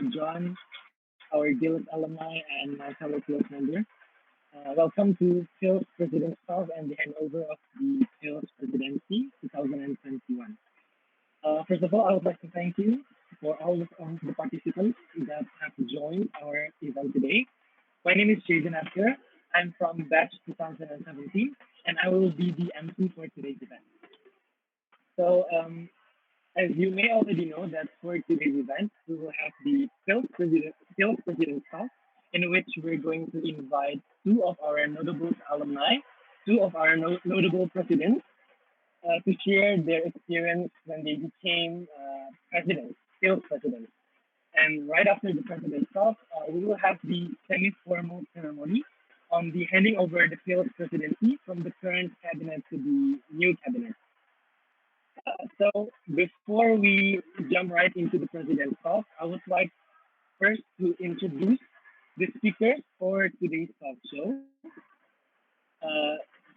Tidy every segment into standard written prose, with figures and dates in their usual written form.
John, our guild alumni, and my fellow guild members. Welcome to PILS President Talk and the handover of the PILS Presidency 2021. First of all, I would like to thank you for all of the participants that have joined our event today. My name is Jaden Asker. I'm from batch 2017, and I will be the MC for today's event. So, as you may already know, that for today's event, we will have the PILS President Talk, in which we're going to invite two of our notable alumni, two of our notable presidents, to share their experience when they became presidents, PILS presidents. And right after the president's talk, we will have the semi-formal ceremony on the handing over the PILS presidency from the current cabinet to the new cabinet. So before we jump right into the president's talk, I would like first to introduce the speakers for today's talk show.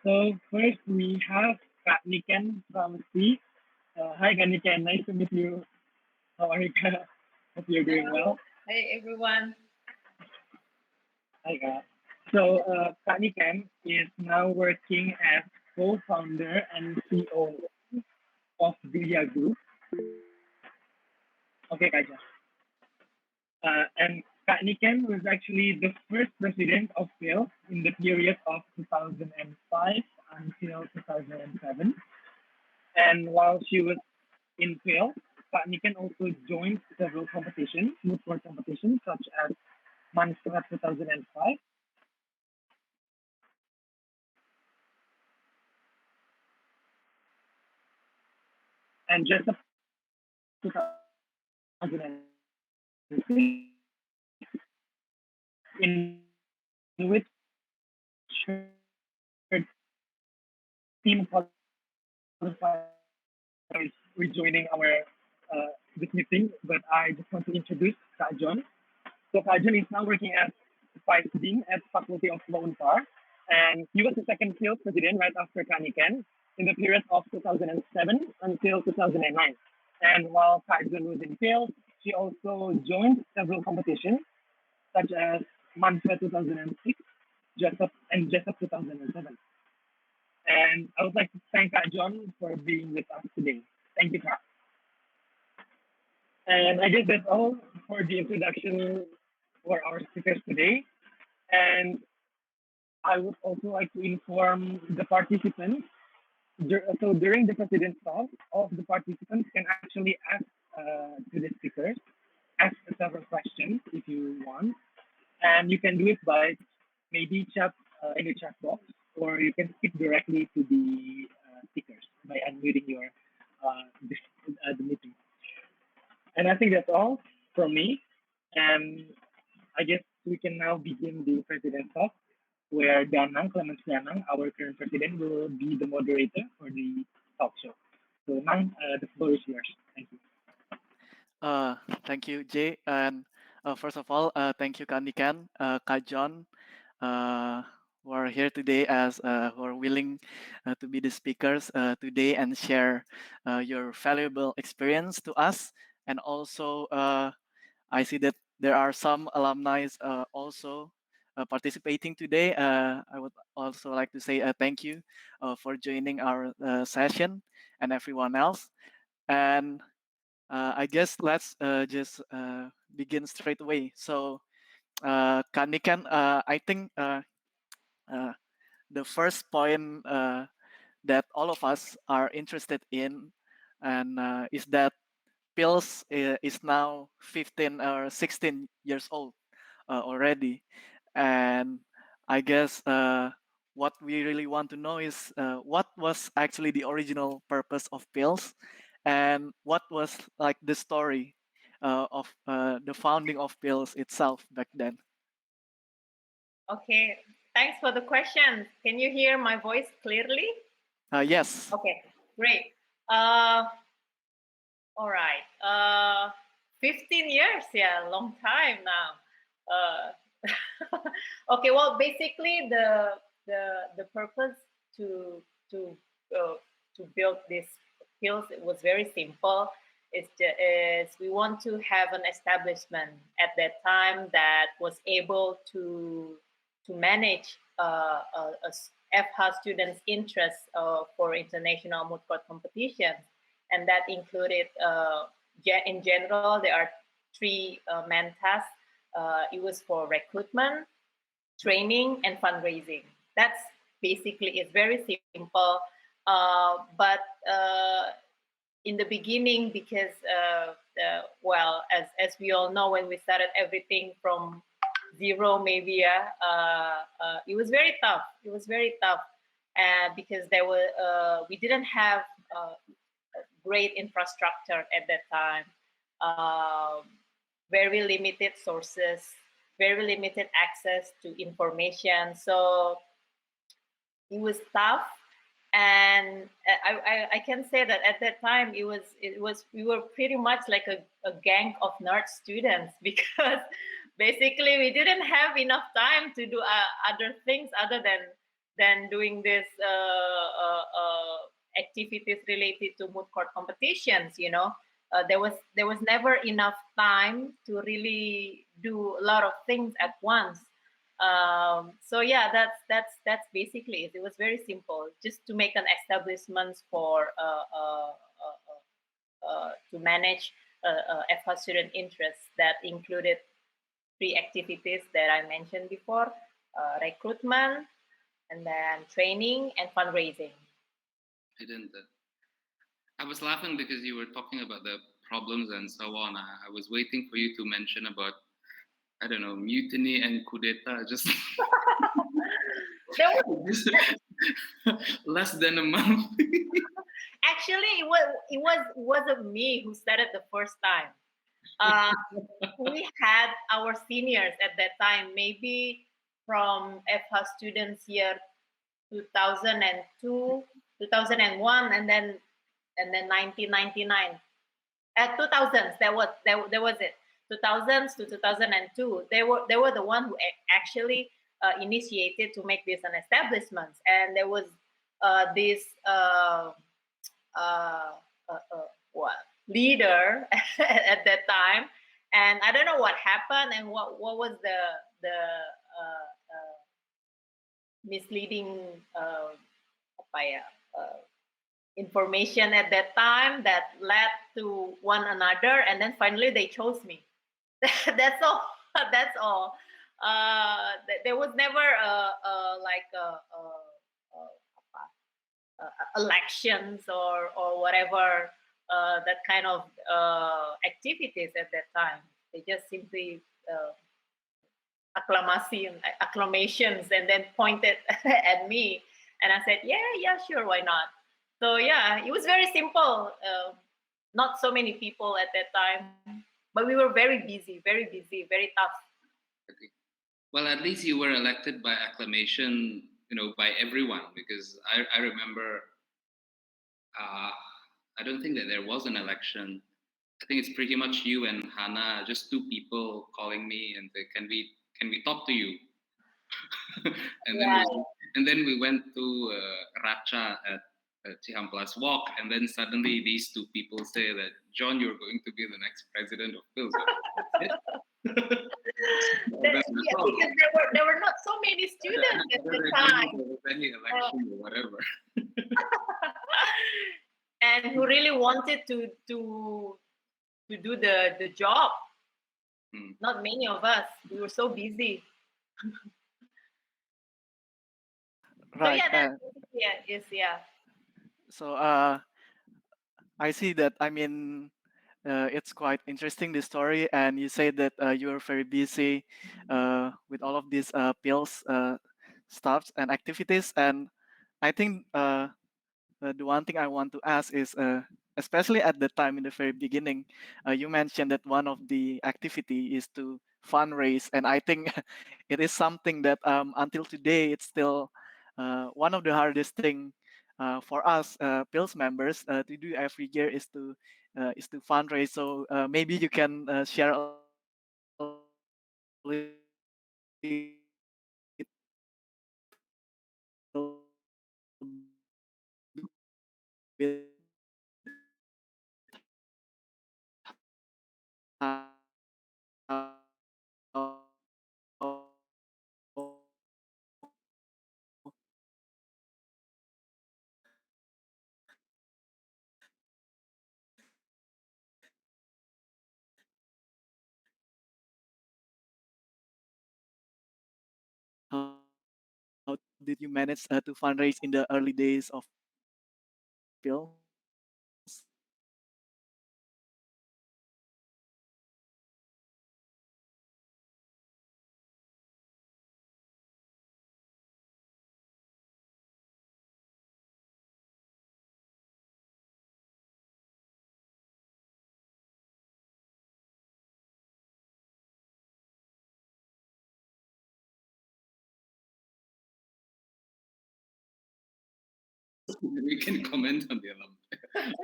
So first we have Kak Niken from C. Hi, Kak Niken. Nice to meet you. How are you? Hope you're doing well. Hey, everyone. Hi, Kak. So Kak Niken is now working as co-founder and CEO of Gria Group. Okay, Kak. And Kak Niken was actually the first president of PILS in the period of 2005 until 2007. And while she was in PILS, Kak Niken also joined several competitions, mood board competitions, such as Manstrat 2005, and just 2006, in which her team qualified is rejoining our this meeting, but I just want to introduce Kak John. So Kak John is now working as Vice Dean at Faculty of Law Unpar, and he was the second PILS president right after Kak Niken in the period of 2007 until 2009. And while Kak John was in PILS, she also joined several competitions such as Mantra 2006, and Jessup 2007. And I would like to thank Kak John for being with us today. Thank you, Kak. And I guess that's all for the introduction for our speakers today. And I would also like to inform the participants. So during the president's talk, all of the participants can actually ask to the speakers, ask several questions if you want. And you can do it by maybe chat in the chat box, or you can speak directly to the speakers by unmuting your the meeting. And I think that's all from me. And I guess we can now begin the president's talk, where Clemens Danang, our current president, will be the moderator for the talk show. So Nang, the floor is yours. Thank you. Thank you, Jay. And first of all, thank you, Kak Niken, Kak John, who are here today as who are willing to be the speakers today and share your valuable experience to us. And also, I see that there are some alumni also participating today. I would also like to say thank you for joining our session and everyone else. And I guess let's just begin straight away. So, Kak Niken, I think the first point that all of us are interested in and is that PILS is now 15 or 16 years old already. And I guess what we really want to know is what was actually the original purpose of PILS, and what was like the story of the founding of PILS itself back then. Okay, thanks for the question. Can you hear my voice clearly? Yes. Okay, great. All right. 15 years, yeah, long time now. Okay, well, basically the purpose to build this PILS, it was very simple. is we want to have an establishment at that time that was able to manage FH students' interests for international moot court competitions, and that included in general there are three main tasks. It was for recruitment, training, and fundraising. That's basically it's very simple, but in the beginning, because well, as we all know, when we started everything from zero, maybe it was very tough. It was very tough, because there were we didn't have great infrastructure at that time. Very limited sources, very limited access to information. So it was tough, and I can say that at that time it was we were pretty much like a gang of nerd students because basically we didn't have enough time to do other things other than doing this activities related to moot court competitions. There was never enough time to really do a lot of things at once. So yeah, that's basically it. It was very simple, just to make an establishment for to manage FH student interests that included three activities that I mentioned before: recruitment, and then training and fundraising. I didn't. I was laughing because you were talking about the problems and so on. I was waiting for you to mention about, I don't know, mutiny and coup d'etat. Just less than a month. Actually, it wasn't me who said it the first time. We had our seniors at that time, maybe from FH students year 2002, 2001, and then 1999. At 2000s, there was it. 2000s to 2002, they were the one who actually initiated to make this an establishment, and there was this what leader at that time, and I don't know what happened and what was the misleading apa ya, information at that time that led to one another, and then finally they chose me. That's all. That's all. There was never like apa, elections or whatever that kind of activities at that time. They just simply acclamations, and then pointed at me, and I said, "Yeah, yeah, sure, why not?" So yeah, it was very simple. Not so many people at that time, but we were very busy, very tough. Okay. Well, at least you were elected by acclamation, by everyone, because I remember, I don't think that there was an election. I think it's pretty much you and Hannah, just two people calling me and say, can we talk to you? and then Right. we went to Racha at Cihamplas Walk, and then suddenly these two people say that, John, you're going to be the next president of PILS. Because there were not so many students at the time. Any election or whatever. And who really wanted to do the job. Not many of us. We were so busy. Right. So yeah, yeah. So I see that. I mean, it's quite interesting, this story, and you say that you're very busy with all of these pills stuffs and activities, and I think the one thing I want to ask is, especially at the time in the very beginning, you mentioned that one of the activity is to fundraise, and I think it is something that until today it's still one of the hardest thing for us PILS members to do every year is to fundraise. So maybe you can share a little bit how did you manage to fundraise in the early days of pills? We can comment on the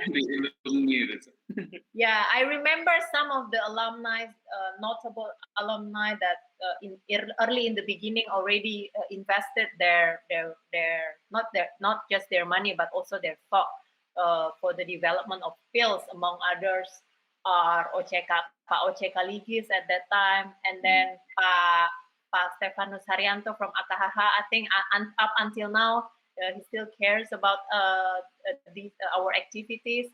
the alumni. Yeah, I remember some of the alumni, notable alumni that early in the beginning already invested not just their money but also their thought for the development of pills. Among others are Pak OCK Ligis at that time, and then Pak Stefanus Haryanto from AKHH. I think up until now he still cares about our activities.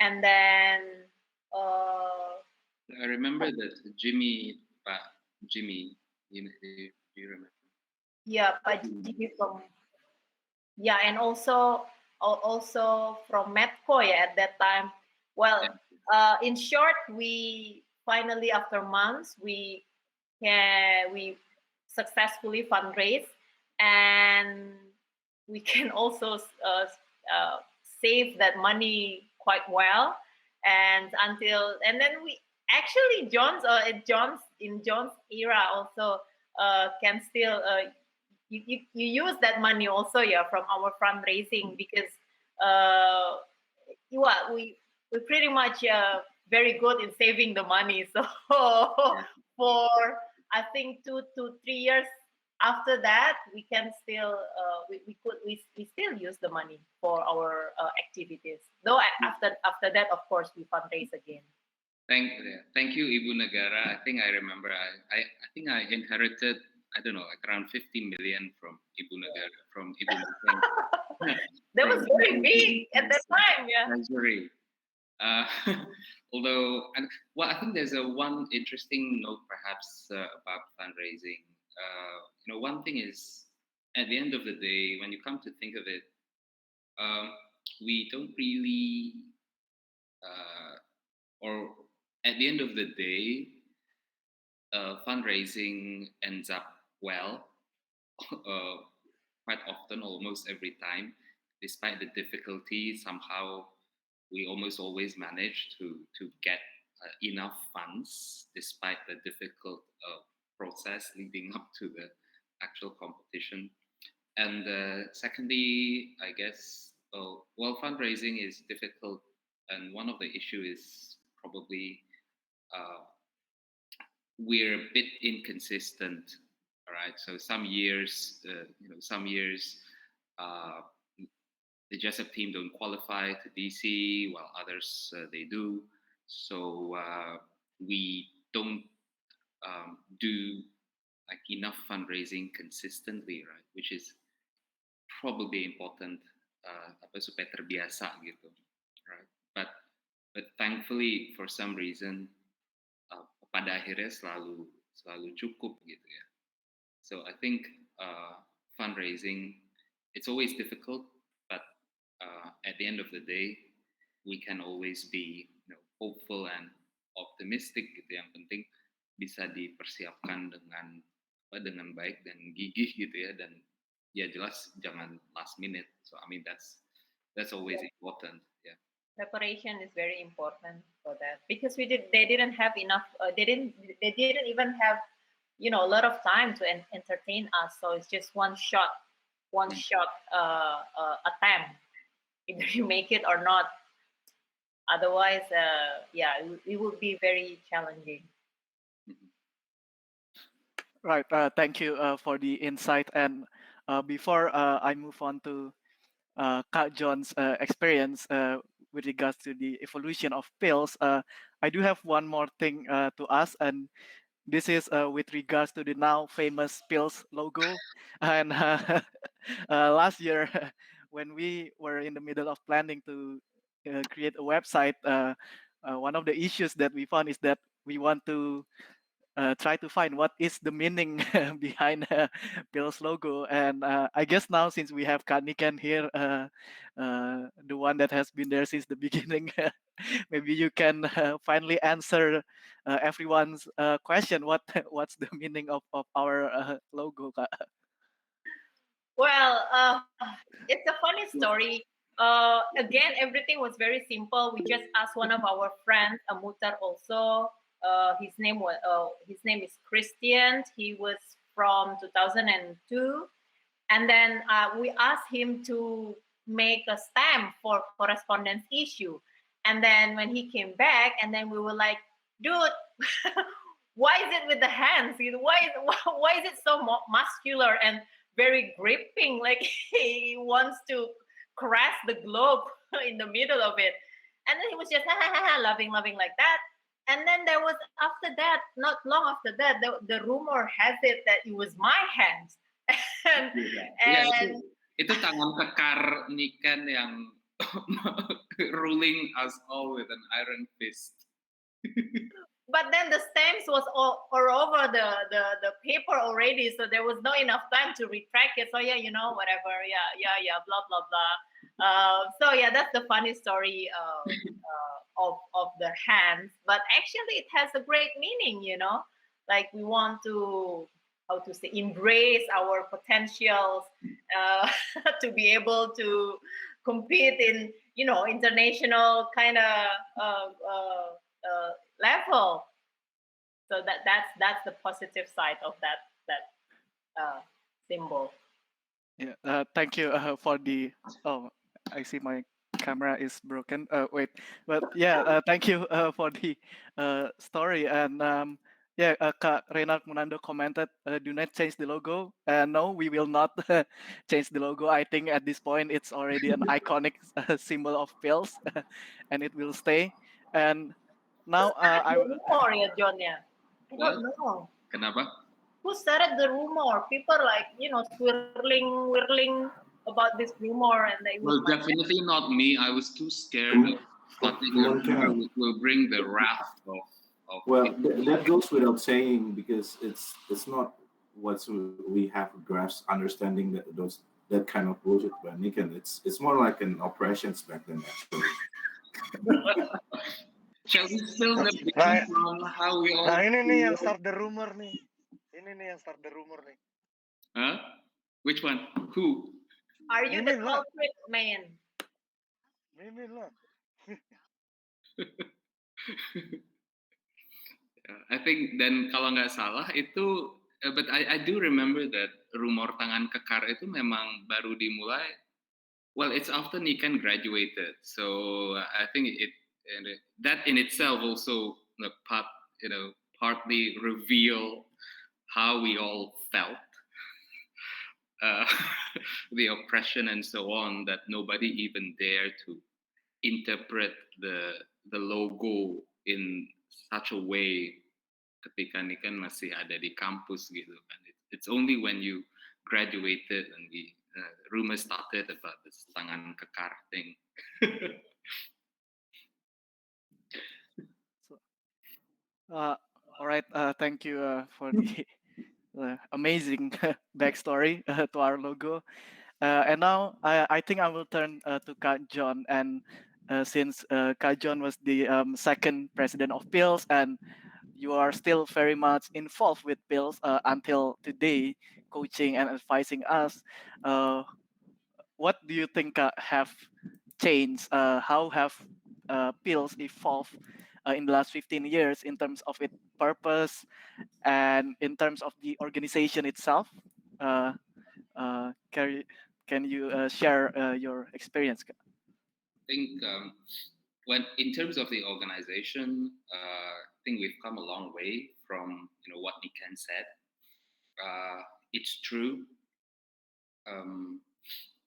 And then I remember that Jimmy, do you remember? yeah, Pak Jimmy from yeah, and also from Medco, yeah, at that time. Well, in short, we finally after months we successfully fundraise, and we can also uh, save that money quite well, and then we actually John's era also can still you use that money also, yeah, from our fundraising, because uh well, we pretty much very good in saving the money. So for I think 2 to 3 years after that, we can still we still use the money for our activities. Though after that, of course, we fundraise again. Thank you, Ibu Negara. I think I remember. I think I inherited, I don't know, like around 50 million from Ibu Negara, from Ibu Negara. That was very big at that time, yeah. Treasury. Uh, although, well, I think there's a one interesting note perhaps about fundraising. One thing is, at the end of the day, when you come to think of it, um, we don't really, uh, or at the end of the day, fundraising ends up well quite often, almost every time. Despite the difficulty, somehow we almost always manage to get enough funds, despite the difficult process leading up to the actual competition. And secondly, I guess, well, fundraising is difficult, and one of the issue is probably uh, we're a bit inconsistent. All right, so some years uh, the Jessup team don't qualify to DC, while others they do. So we don't do like enough fundraising consistently, right? Which is probably important apa supaya terbiasa gitu, right? But thankfully for some reason pada akhirnya selalu cukup gitu ya. So I think fundraising, it's always difficult, but at the end of the day, we can always be hopeful and optimistic gitu. Yang penting bisa dipersiapkan dengan baik dan gigih gitu ya, dan ya jelas jangan last minute. So I mean that's always important. Yeah. Preparation is very important for that, because they didn't have enough they didn't even have a lot of time to entertain us, so it's just one shot attempt, either you make it or not. Otherwise, yeah, it would be very challenging. Right. Thank you for the insight. And before I move on to Kak John's experience with regards to the evolution of pills, I do have one more thing to ask, and this is with regards to the now famous pills logo. And last year, when we were in the middle of planning to create a website, one of the issues that we found is that we want to try to find what is the meaning behind PILS logo. And I guess now, since we have Niken here, the one that has been there since the beginning, maybe you can finally answer everyone's question. What's the meaning of our logo, Kak? Well, it's a funny story. Again, everything was very simple. We just asked one of our friends, Amutar, also. His name is Christian. He was from 2002, and then we asked him to make a stamp for correspondence issue. And then when he came back, and then we were like, dude, why is it with the hands? Why is it so muscular and very gripping? Like he wants to crash the globe in the middle of it. And then he was just loving like that. And then there was, after that, not long after that, the rumor has it that it was my hands. and, Ya, and itu tangan kekar Niken yang ruling us all with an iron fist. but then the stamps was all over the paper already, so there was not enough time to retract it. So yeah, whatever, blah blah blah. So yeah, that's the funny story of the hands. But actually, it has a great meaning. Like we want to, how to say, embrace our potentials, to be able to compete in international kind of level. So that's the positive side of that symbol. Yeah, thank you for the. Oh, I see my camera is broken. Wait, but yeah, thank you for the story. And yeah, Kak Renard Munando commented, "Do not change the logo." No, we will not change the logo. I think at this point it's already an iconic symbol of pills, and it will stay. And now I. The rumor, yeah, John. Yeah, I What? don't know. Kenapa? Who started the rumor? People like swirling about this rumor, and it was Well, definitely not me. I was too scared of starting a rumor will bring the wrath of Well, that goes without saying because it's not what we have grasp understanding that kind of bullshit by Niken. It's more like an operations back then actually. Shall we spill the beans Nah, on how we all nah ini nih yang start the rumor nih. Ini nih yang start the rumor nih. Huh? Which one? Who? Are you the Mimin lah. culprit, man? Mimin lah. I think dan kalau nggak salah itu, but I do remember that rumor tangan kekar itu memang baru dimulai. Well, it's after Niken graduated, so I think that in itself also partly reveal how we all felt, the oppression and so on, that nobody even dared to interpret the logo in such a way ketika Niken masih ada di kampus gitu kan. It's only when you graduated and the rumor started about this tangan kekar thing. All right. Thank you for the amazing backstory to our logo. And now I think I will turn to Kak John. And since Kak John was the second president of PILS, and you are still very much involved with PILS until today, coaching and advising us, what do you think have changed? How have PILS evolved in the last 15 years in terms of its purpose and in terms of the organization itself? Uh, can you share your experience? I think when in terms of the organization, I think we've come a long way from what Niken said. It's true.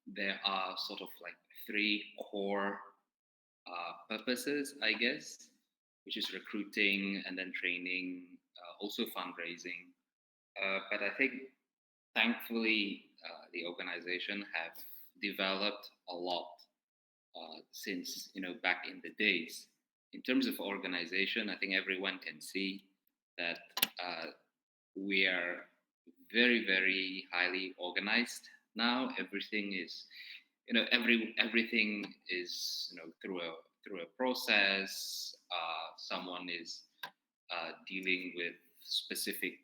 There are sort of like three core purposes, I guess, which is recruiting and then training, also fundraising. But I think, thankfully, the organization have developed a lot since back in the days. In terms of organization, I think everyone can see that we are very, very highly organized now. Everything is, everything is, through a process. Someone is dealing with specific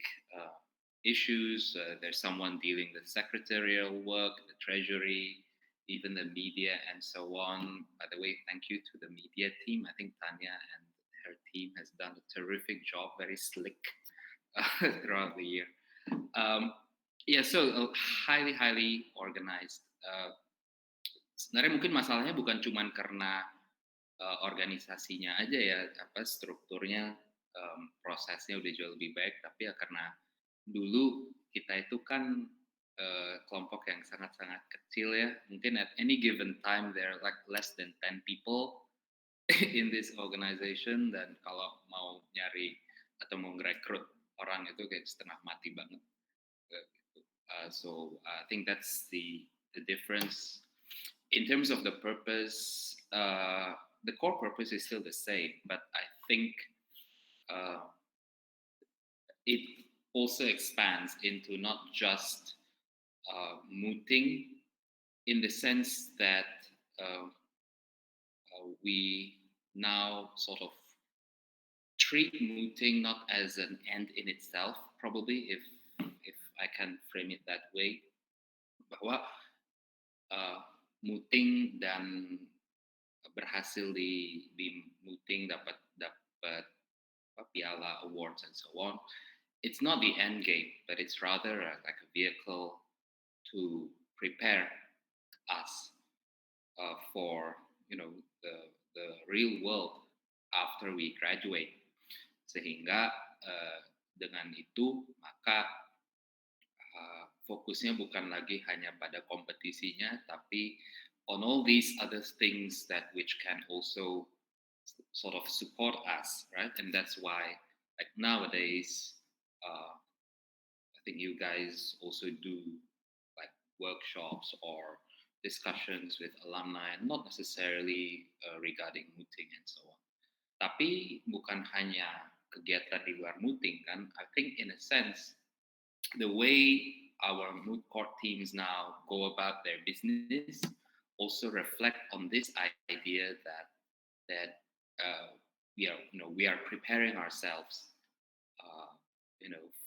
issues. There's someone dealing with secretarial work, the treasury, even the media, and so on. By the way, thank you to the media team. I think Tanya and her team has done a terrific job, very slick throughout the year. So highly, highly organized. Sebenarnya mungkin masalahnya bukan cuma karena organisasinya aja ya, strukturnya, prosesnya udah jauh lebih baik, tapi ya karena dulu kita itu kan kelompok yang sangat-sangat kecil ya. Mungkin at any given time there are like less than 10 people in this organization, dan kalau mau nyari atau mau ngerekrut orang itu kayak setengah mati banget. So I think that's the difference. In terms of the purpose, the core purpose is still the same, but I think it also expands into not just mooting, in the sense that we now sort of treat mooting not as an end in itself, probably, if I can frame it that way, bahwa mooting dan berhasil di mooting dapat piala awards and so on, it's not the end game, but it's rather like a vehicle to prepare us for the real world after we graduate. Sehingga dengan itu maka fokusnya bukan lagi hanya pada kompetisinya, tapi on all these other things that which can also sort of support us, right? And that's why, like nowadays, I think you guys also do like workshops or discussions with alumni, not necessarily regarding mooting and so on. Tapi bukan hanya kegiatan di luar mooting kan. I think in a sense, the way our moot court teams now go about their business also reflect on this idea that we are preparing ourselves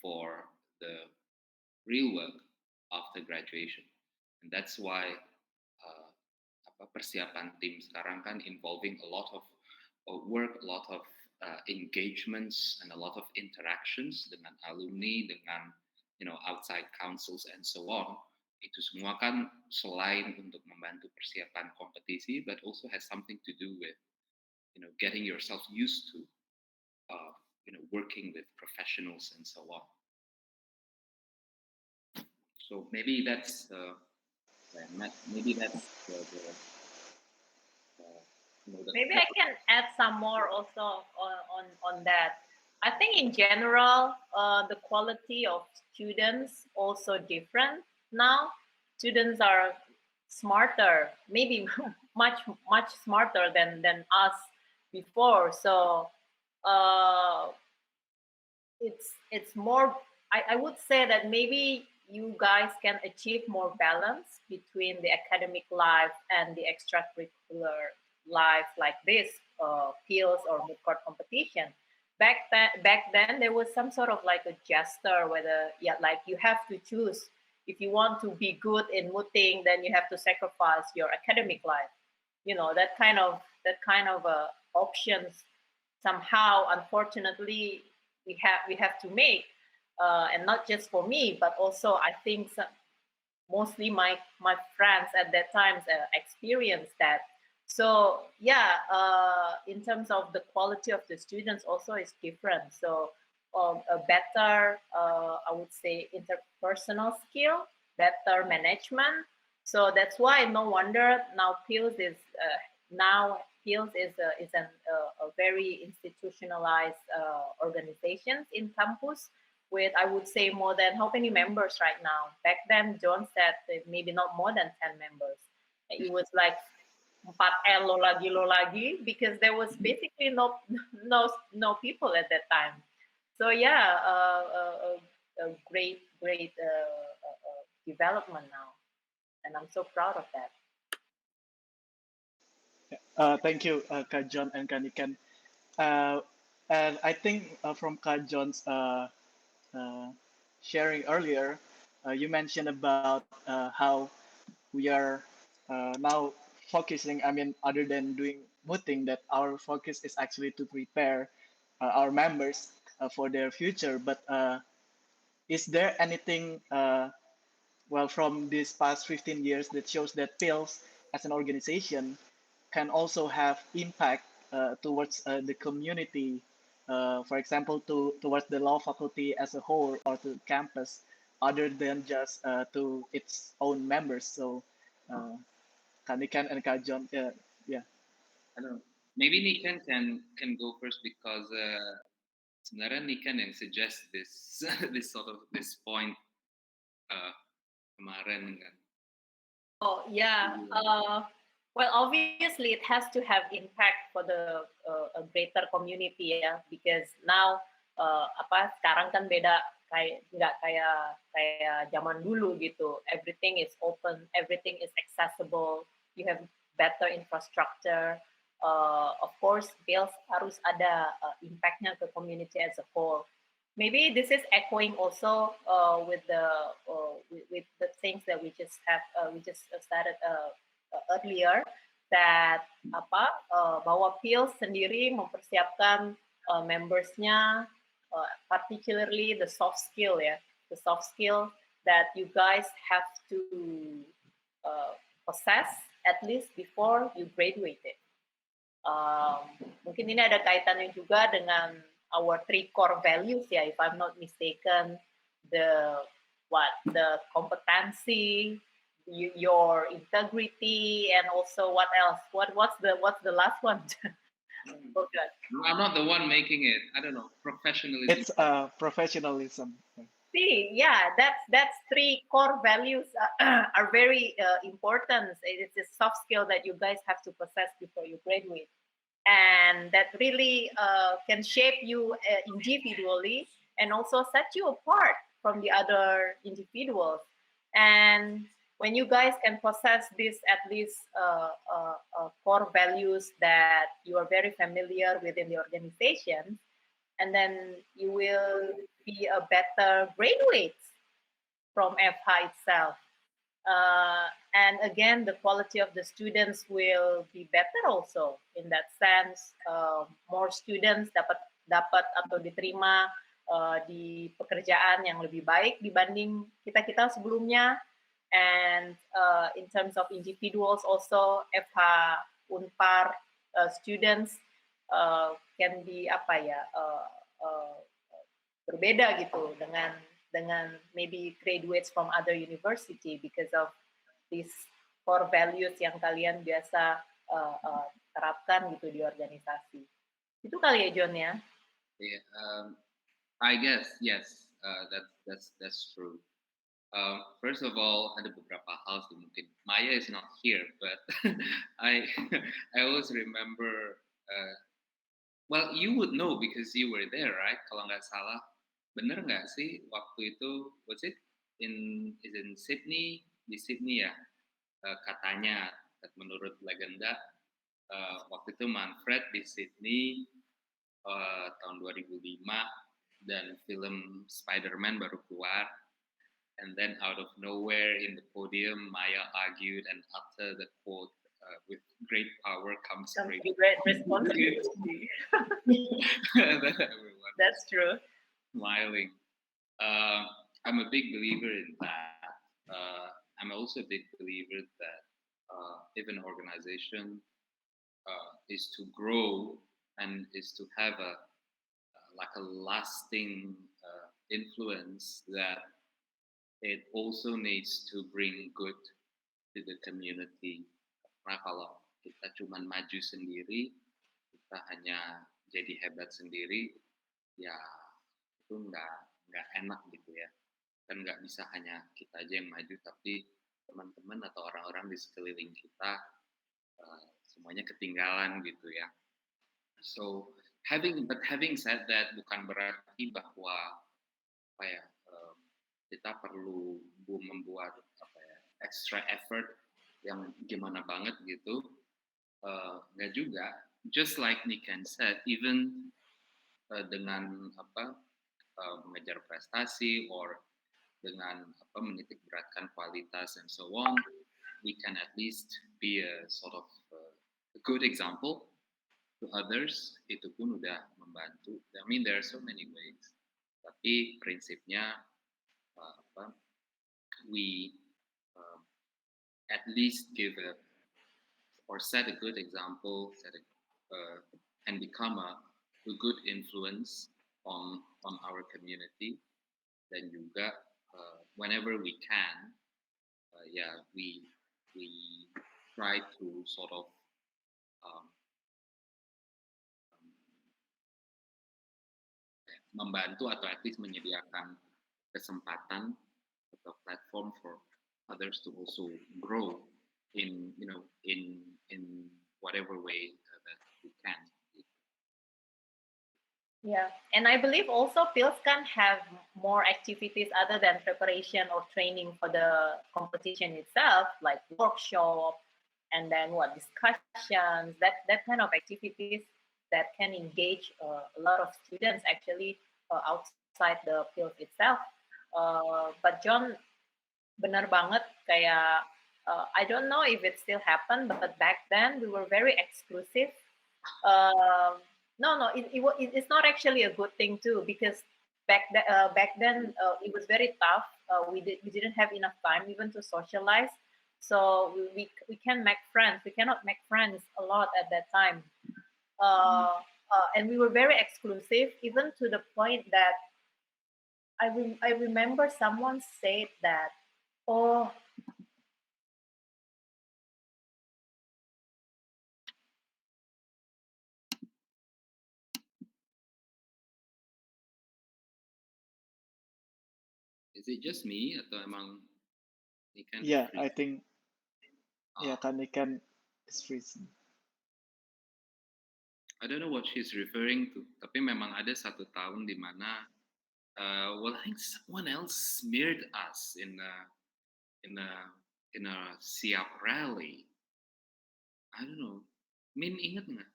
for the real work after graduation. And that's why persiapan tim sekarang kan involving a lot of work, a lot of engagements, and a lot of interactions dengan alumni, dengan outside councils and so on. Itu semua kan selain untuk membantu persiapan kompetisi, but also has something to do with getting yourself used to working with professionals and so on. So maybe that's maybe I can add some more also on that. I think in general, the quality of students also different now. Students are smarter, maybe much smarter than us before. So it's more. I would say that maybe you guys can achieve more balance between the academic life and the extracurricular life, like this PILS or mid-court competition. Back then there was some sort of like a gesture, whether like you have to choose. If you want to be good in mooting, then you have to sacrifice your academic life. That kind of options somehow, unfortunately, we have to make, and not just for me, but also I think mostly my friends at that time experienced that. So in terms of the quality of the students also is different. So a better, I would say, interpersonal skill, better management. So that's why no wonder now PILS is a very institutionalized organization in campus with, I would say, more than how many members right now? Back then, John said maybe not more than 10 members. It was like 4L lo lagi, because there was basically no people at that time. So yeah, a great development now, and I'm so proud of that. Thank you, Kak John and Kak Niken. Uh, and I think from Kak John's uh, sharing earlier, you mentioned about how we are now focusing. I mean, other than doing mooting, that our focus is actually to prepare our members for their future. But is there anything, well, from these past 15 years that shows that PILS as an organization can also have impact towards the community, for example, towards the law faculty as a whole or to campus, other than just to its own members? So, Kanikan and Kajon, yeah. I don't know. Maybe Niken can go first because sebenarnya Niken yang suggest this this point kemarin kan. Oh yeah. Well, obviously it has to have impact for the a greater community ya, because now sekarang kan beda, kayak nggak kayak zaman dulu gitu. Everything is open, everything is accessible. You have better infrastructure. Of course, bills harus ada impactnya ke community as a whole. Maybe this is echoing also with the things that we just started earlier, that bahwa PILS sendiri mempersiapkan membersnya, particularly the soft skill that you guys have to possess at least before you graduated. Mungkin ini ada kaitannya juga dengan our 3 core values ya, if I'm not mistaken, the competency, your integrity, and also what else? What's the last one? Oh, good. I'm not the one making it. I don't know. Professionalism. It's professionalism. See, yeah, that's 3 core values are very important. It's a soft skill that you guys have to possess before you graduate, and that really can shape you individually and also set you apart from the other individuals. And when you guys can possess this at least core values that you are very familiar within the organization, and then you will be a better graduate from FH itself. And again, the quality of the students will be better also in that sense. More students dapat atau diterima di pekerjaan yang lebih baik dibanding kita sebelumnya. And in terms of individuals also, FH Unpar students can be berbeda gitu dengan maybe graduates from other university because of these core values yang kalian biasa terapkan gitu di organisasi. Itu kali ya, John ya? Yeah, I guess yes, that's true. First of all, ada beberapa hal sih mungkin. Maya is not here, but I always remember. Well, you would know because you were there, right? Kalau nggak salah, bener nggak sih waktu itu? Was it in Sydney? Di Sydney ya, katanya menurut legenda waktu itu Manfred di Sydney tahun 2005 dan film Spider-Man baru keluar. And then out of nowhere in the podium, Maya argued and uttered the quote, with great power comes great responsibility. That's true. Smiling. I'm a big believer in that. I'm also a big believer that if an organization is to grow and is to have a lasting influence, that it also needs to bring good to the community. Karena kalau kita cuma maju sendiri, kita hanya jadi hebat sendiri, ya itu nggak enak gitu ya. Kan nggak bisa hanya kita aja yang maju, tapi teman-teman atau orang-orang di sekeliling kita semuanya ketinggalan gitu ya. So having said that, bukan berarti bahwa apa ya, kita perlu membuat apa ya, extra effort yang gimana banget gitu. Nggak juga. Just like Niken said, even dengan apa mengejar prestasi or dengan apa menitik beratkan kualitas and so on, we can at least be a sort of a good example to others. Itu pun udah membantu. I mean there are so many ways. Tapi prinsipnya apa, we at least give a or set a good example, and become a good influence on our community. Dan juga whenever we can, we try to sort of membantu atau at least menyediakan kesempatan atau platform for others to also grow in whatever way that we can. Yeah, and I believe also PILS can have more activities other than preparation or training for the competition itself, like workshop, and then discussions, that kind of activities that can engage a lot of students actually outside the PILS itself. But John, benar banget kayak I don't know if it still happened, but back then we were very exclusive. No, it's not actually a good thing too, because back then it was very tough. We didn't have enough time even to socialize, so we can make friends. We cannot make friends a lot at that time, and we were very exclusive, even to the point that I remember someone said that, oh. Is it just me atau emang Niken? Yeah, I think yeah, Niken is freezing. I don't know what she's referring to, tapi memang ada satu tahun di mana well, I think someone else smeared us in a siap rally. I don't know. Min ingat nggak?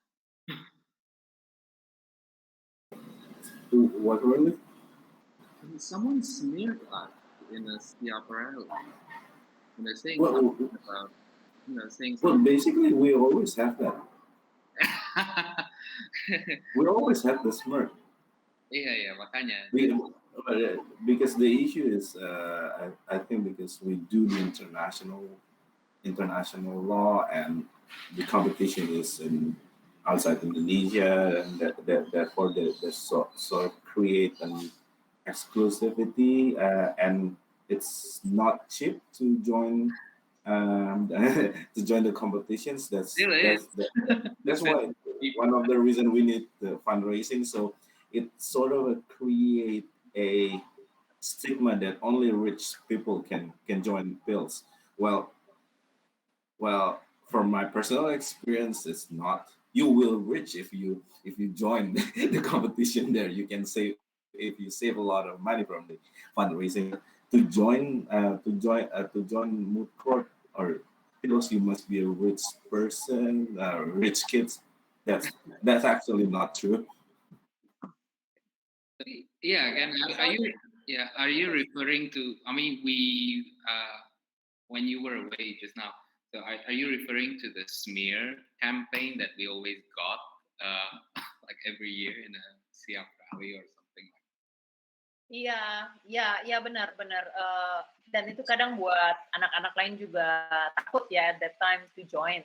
What really? Someone smeared us in a siap rally. And they're saying Well, something about, saying well, something. basically, we always have that. We always have the smirk. Iya, makanya. Because the issue is, I think, because we do the international law, and the competition is outside Indonesia, and therefore they sort of create an exclusivity, and it's not cheap to join to join the competitions. That's why one of the reasons we need the fundraising. So it sort of create a stigma that only rich people can join PILS. Well, from my personal experience, it's not. You will rich if you join the competition there. You can save if you save a lot of money from the fundraising. To join moot court or PILS, you must be a rich person, rich kids. That's actually not true. Yeah, again, are you referring to? I mean, we when you were away just now. So are you referring to the smear campaign that we always got like every year in a siap rally or something like that? Iya, benar. Dan itu kadang buat anak-anak lain juga takut ya at that time to join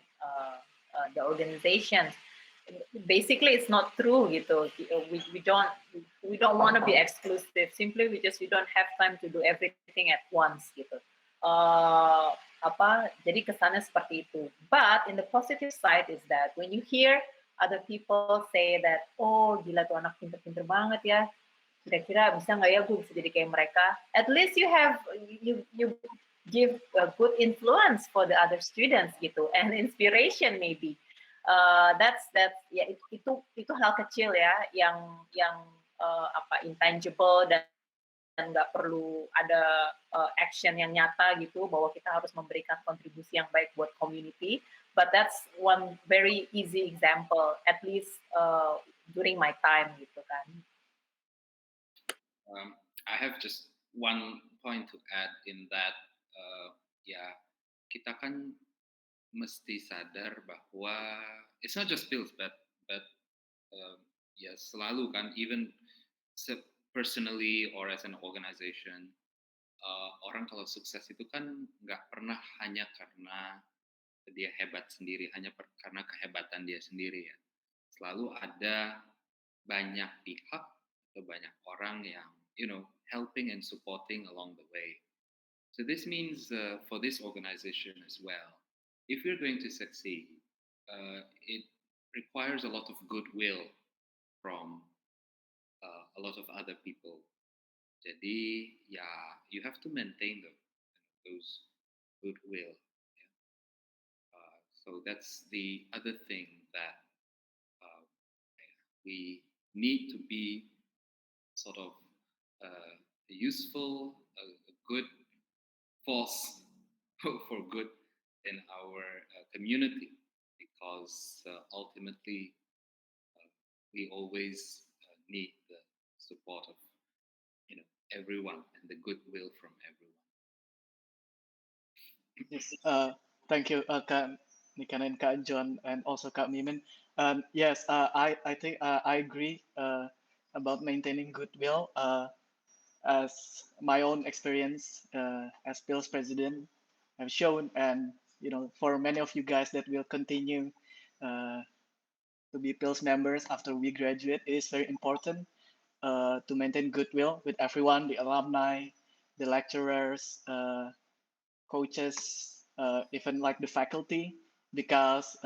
the organization. Basically, it's not true gitu. We don't want to be exclusive. Simply we don't have time to do everything at once gitu. Jadi kesannya seperti itu. But in the positive side is that when you hear other people say that, oh gila tuh anak pinter-pinter banget ya, kira-kira bisa nggak ya gue bisa jadi kayak mereka, at least you give a good influence for the other students gitu, and inspiration maybe. That's ya itu hal kecil ya yang intangible dan nggak perlu ada action yang nyata gitu bahwa kita harus memberikan kontribusi yang baik buat community. But that's one very easy example, at least during my time gitu kan. I have just one point to add in that, ya kita kan mesti sadar bahwa it's not just pills, but ya selalu kan, even personally or as an organization, orang kalau sukses itu kan nggak pernah hanya karena dia hebat sendiri, hanya karena kehebatan dia sendiri ya. Selalu ada banyak pihak atau banyak orang yang helping and supporting along the way. So this means for this organization as well, if you're going to succeed, it requires a lot of goodwill from a lot of other people. Jadi ya, you have to maintain those goodwill. So that's the other thing that we need to be sort of useful, a good force for good in our community, because ultimately we always need the support of everyone and the goodwill from everyone. Yes, thank you, Kak Niken and Kak John, and also Kak Mimin. Yes, I think I agree about maintaining goodwill. As my own experience as PILS president have shown, and for many of you guys that will continue to be PILS members after we graduate, it is very important to maintain goodwill with everyone, the alumni, the lecturers, coaches, even like the faculty, because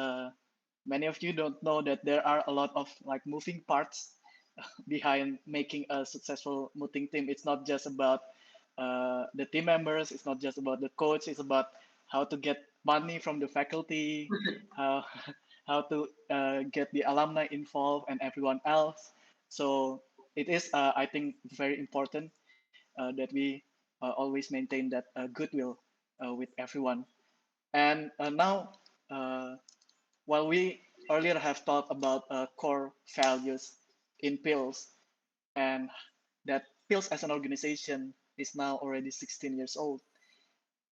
many of you don't know that there are a lot of like moving parts behind making a successful mooting team. It's not just about the team members. It's not just about the coach. It's about how to get money from the faculty, how how to get the alumni involved and everyone else. So it is, I think, very important that we always maintain that goodwill with everyone. And now, while we earlier have talked about core values in PILS, and that PILS as an organization is now already 16 years old,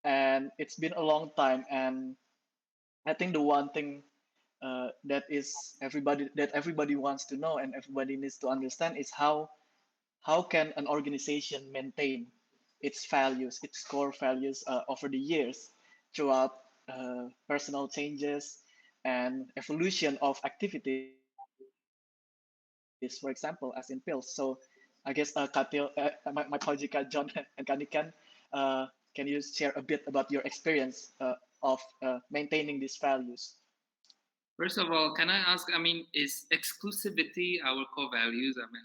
and it's been a long time. And I think the one thing that everybody wants to know and everybody needs to understand is how can an organization maintain its values, its core values over the years throughout personal changes and evolution of activities, for example, as in PILS. So I guess my apology, John and Kanikan, can you share a bit about your experience of maintaining these values? First of all, can I ask? I mean, is exclusivity our core values? I mean,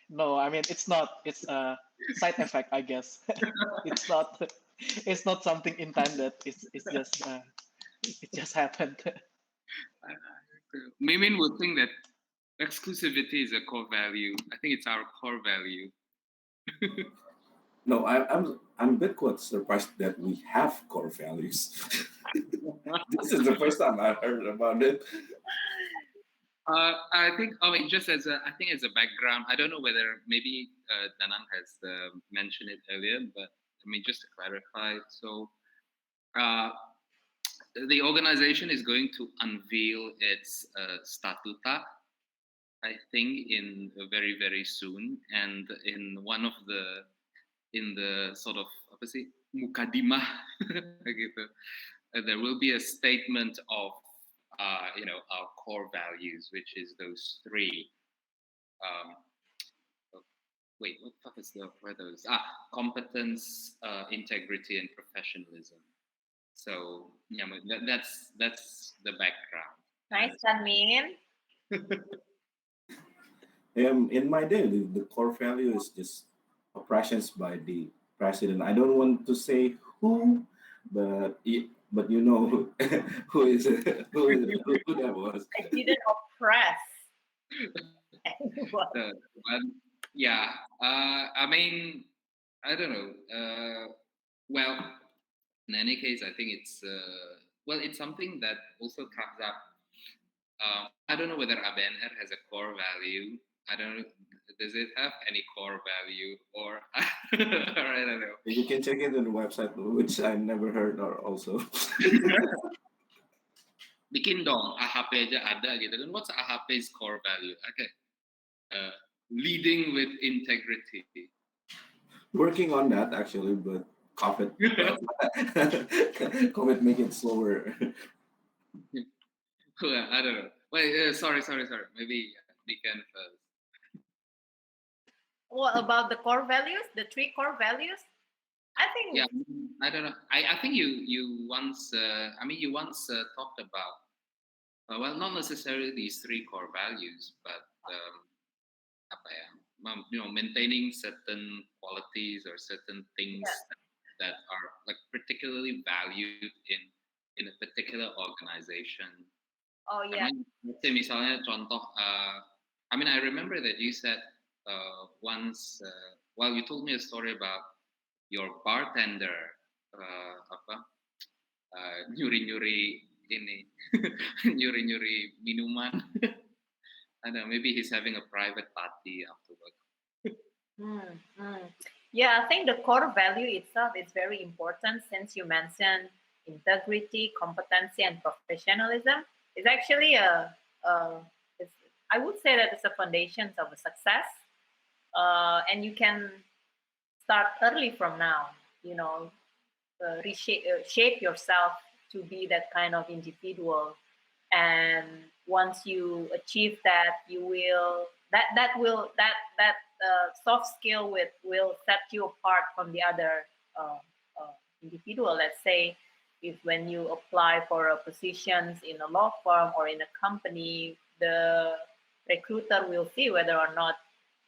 No, I mean it's not. It's a side effect, I guess. it's not. It's not something intended. It's just it just happened. Mimin would think that exclusivity is a core value. I think it's our core value. No, I'm a bit quite surprised that we have core values. This is the first time I've heard about it. I think, I mean, just as I think as a background, I don't know whether maybe Danang has mentioned it earlier, but I mean, just to clarify, so the organization is going to unveil its statuta, I think, in very, very soon, and in one of in the sort of apa sih mukadimah gitu, there will be a statement of our core values, which is those three. Wait, what the fuck is were those? Competence, integrity, and professionalism. So yeah, that's the background. Nice, Min. In my day, the core value is just operations by the president. I don't want to say who, but but you know who is who that was. I didn't oppress anyone. But yeah, I mean, I don't know. Well, in any case, I think it's well, it's something that also comes up. I don't know whether ABNR has a core value. I don't know. Does it have any core value or, or I don't know. You can check it on the website, which I never heard or also. Bikin dong AHP aja ada gitu kan. What's AHP's core value? Okay, uh, leading with integrity. Working on that actually, but COVID, COVID make it slower. Well, I don't know. Wait, sorry. Maybe we can first. What about the core values? The three core values? I think Yeah, I don't know. I think you once you once talked about well, not necessarily these three core values, but apa ya, maintaining certain qualities or certain things yeah. that are like particularly valued in a particular organization. Oh yeah. Karena let's say misalnya contoh, I mean I remember that you said once, well you told me a story about your bartender apa nyuri-nyuri ini nyuri-nyuri minuman. I don't know, maybe he's having a private party afterward. Yeah, I think the core value itself is very important since you mentioned integrity, competency, and professionalism. It's actually it's, I would say that it's the foundations of a success. And you can start early from now, you know, shape yourself to be that kind of individual. And once you achieve that, you will that soft skill will set you apart from the other individual. Let's say if when you apply for a positions in a law firm or in a company, the recruiter will see whether or not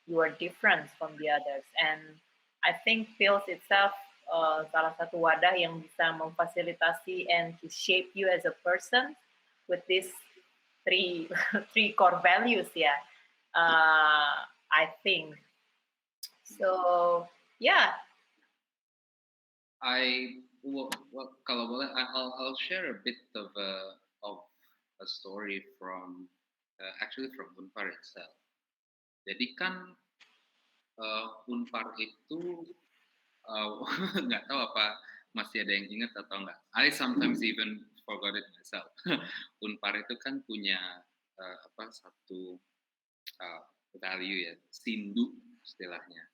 you are different from the others. And I think PILS itself salah satu wadah yang bisa memfasilitasi and to shape you as a person with these three three core values. Yeah, I think so. Yeah. Well, kalau boleh, I'll share a bit of a story from actually from Unpar itself. Jadi kan Unpar itu nggak tahu apa masih ada yang ingat atau enggak. I sometimes even forgot it myself. Unpar itu kan punya satu value ya, sindu istilahnya,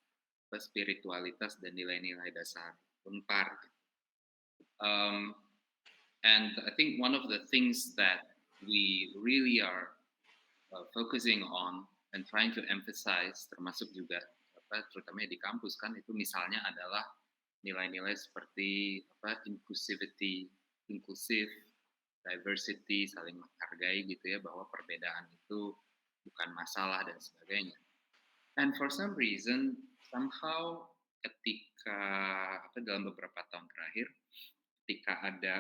spiritualitas dan nilai-nilai dasar Unpar. And I think one of the things that we really are focusing on and trying to emphasize, termasuk juga terutama di kampus kan, itu misalnya adalah nilai-nilai seperti inclusivity, inklusif, diversity, saling menghargai gitu ya, bahwa perbedaan itu bukan masalah dan sebagainya. And for some reason, somehow ketika dalam beberapa tahun terakhir, ketika ada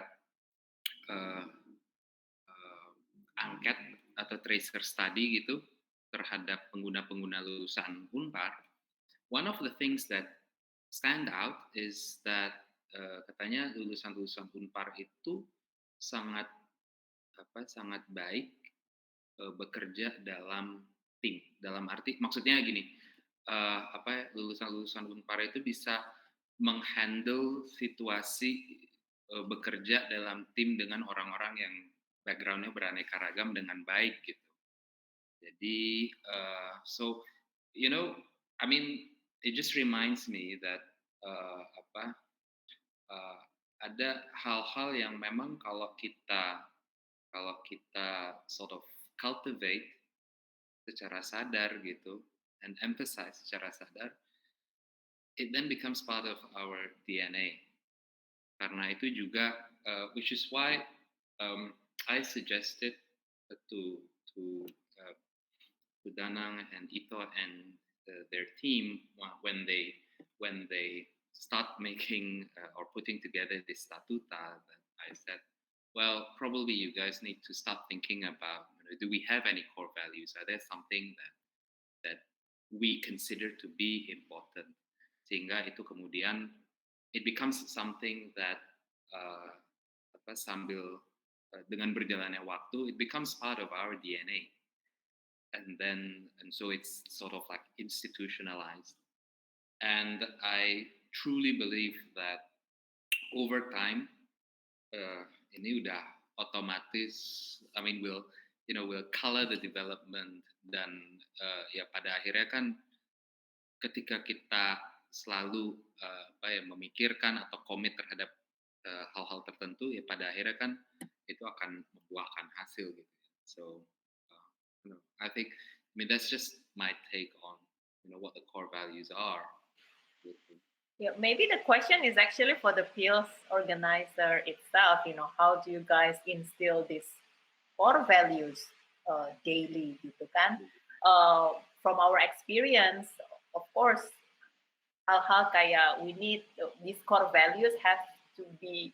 angket atau tracer study gitu terhadap pengguna-pengguna lulusan Unpar, one of the things that stand out is that katanya lulusan-lulusan Unpar itu sangat baik bekerja dalam tim. Dalam arti maksudnya gini, lulusan-lulusan Unpar itu bisa menghandle situasi bekerja dalam tim dengan orang-orang yang background-nya beraneka ragam dengan baik gitu. Jadi so you know, I mean it just reminds me that ada hal-hal yang memang kalau kita sort of cultivate secara sadar gitu and emphasize secara sadar, it then becomes part of our DNA. Karena itu juga, which is why I suggested to Danang and Ito and their team when they start making or putting together this statuta, that I said, well, probably you guys need to start thinking about, do we have any core values? Are there something that we consider to be important? Sehingga itu kemudian it becomes something that sambil dengan berjalannya waktu, it becomes part of our DNA, and so it's sort of like institutionalized. And I truly believe that over time, ini udah otomatis, I mean, will color the development, dan ya pada akhirnya kan ketika kita selalu memikirkan atau komit terhadap hal-hal tertentu, ya pada akhirnya kan itu akan membuahkan hasil gitu. So I think, that's just my take on what the core values are. Yeah, maybe the question is actually for the PILS organizer itself. How do you guys instill these core values daily, gitu kan? From our experience, of course, hal-hal kayak we need these core values have to be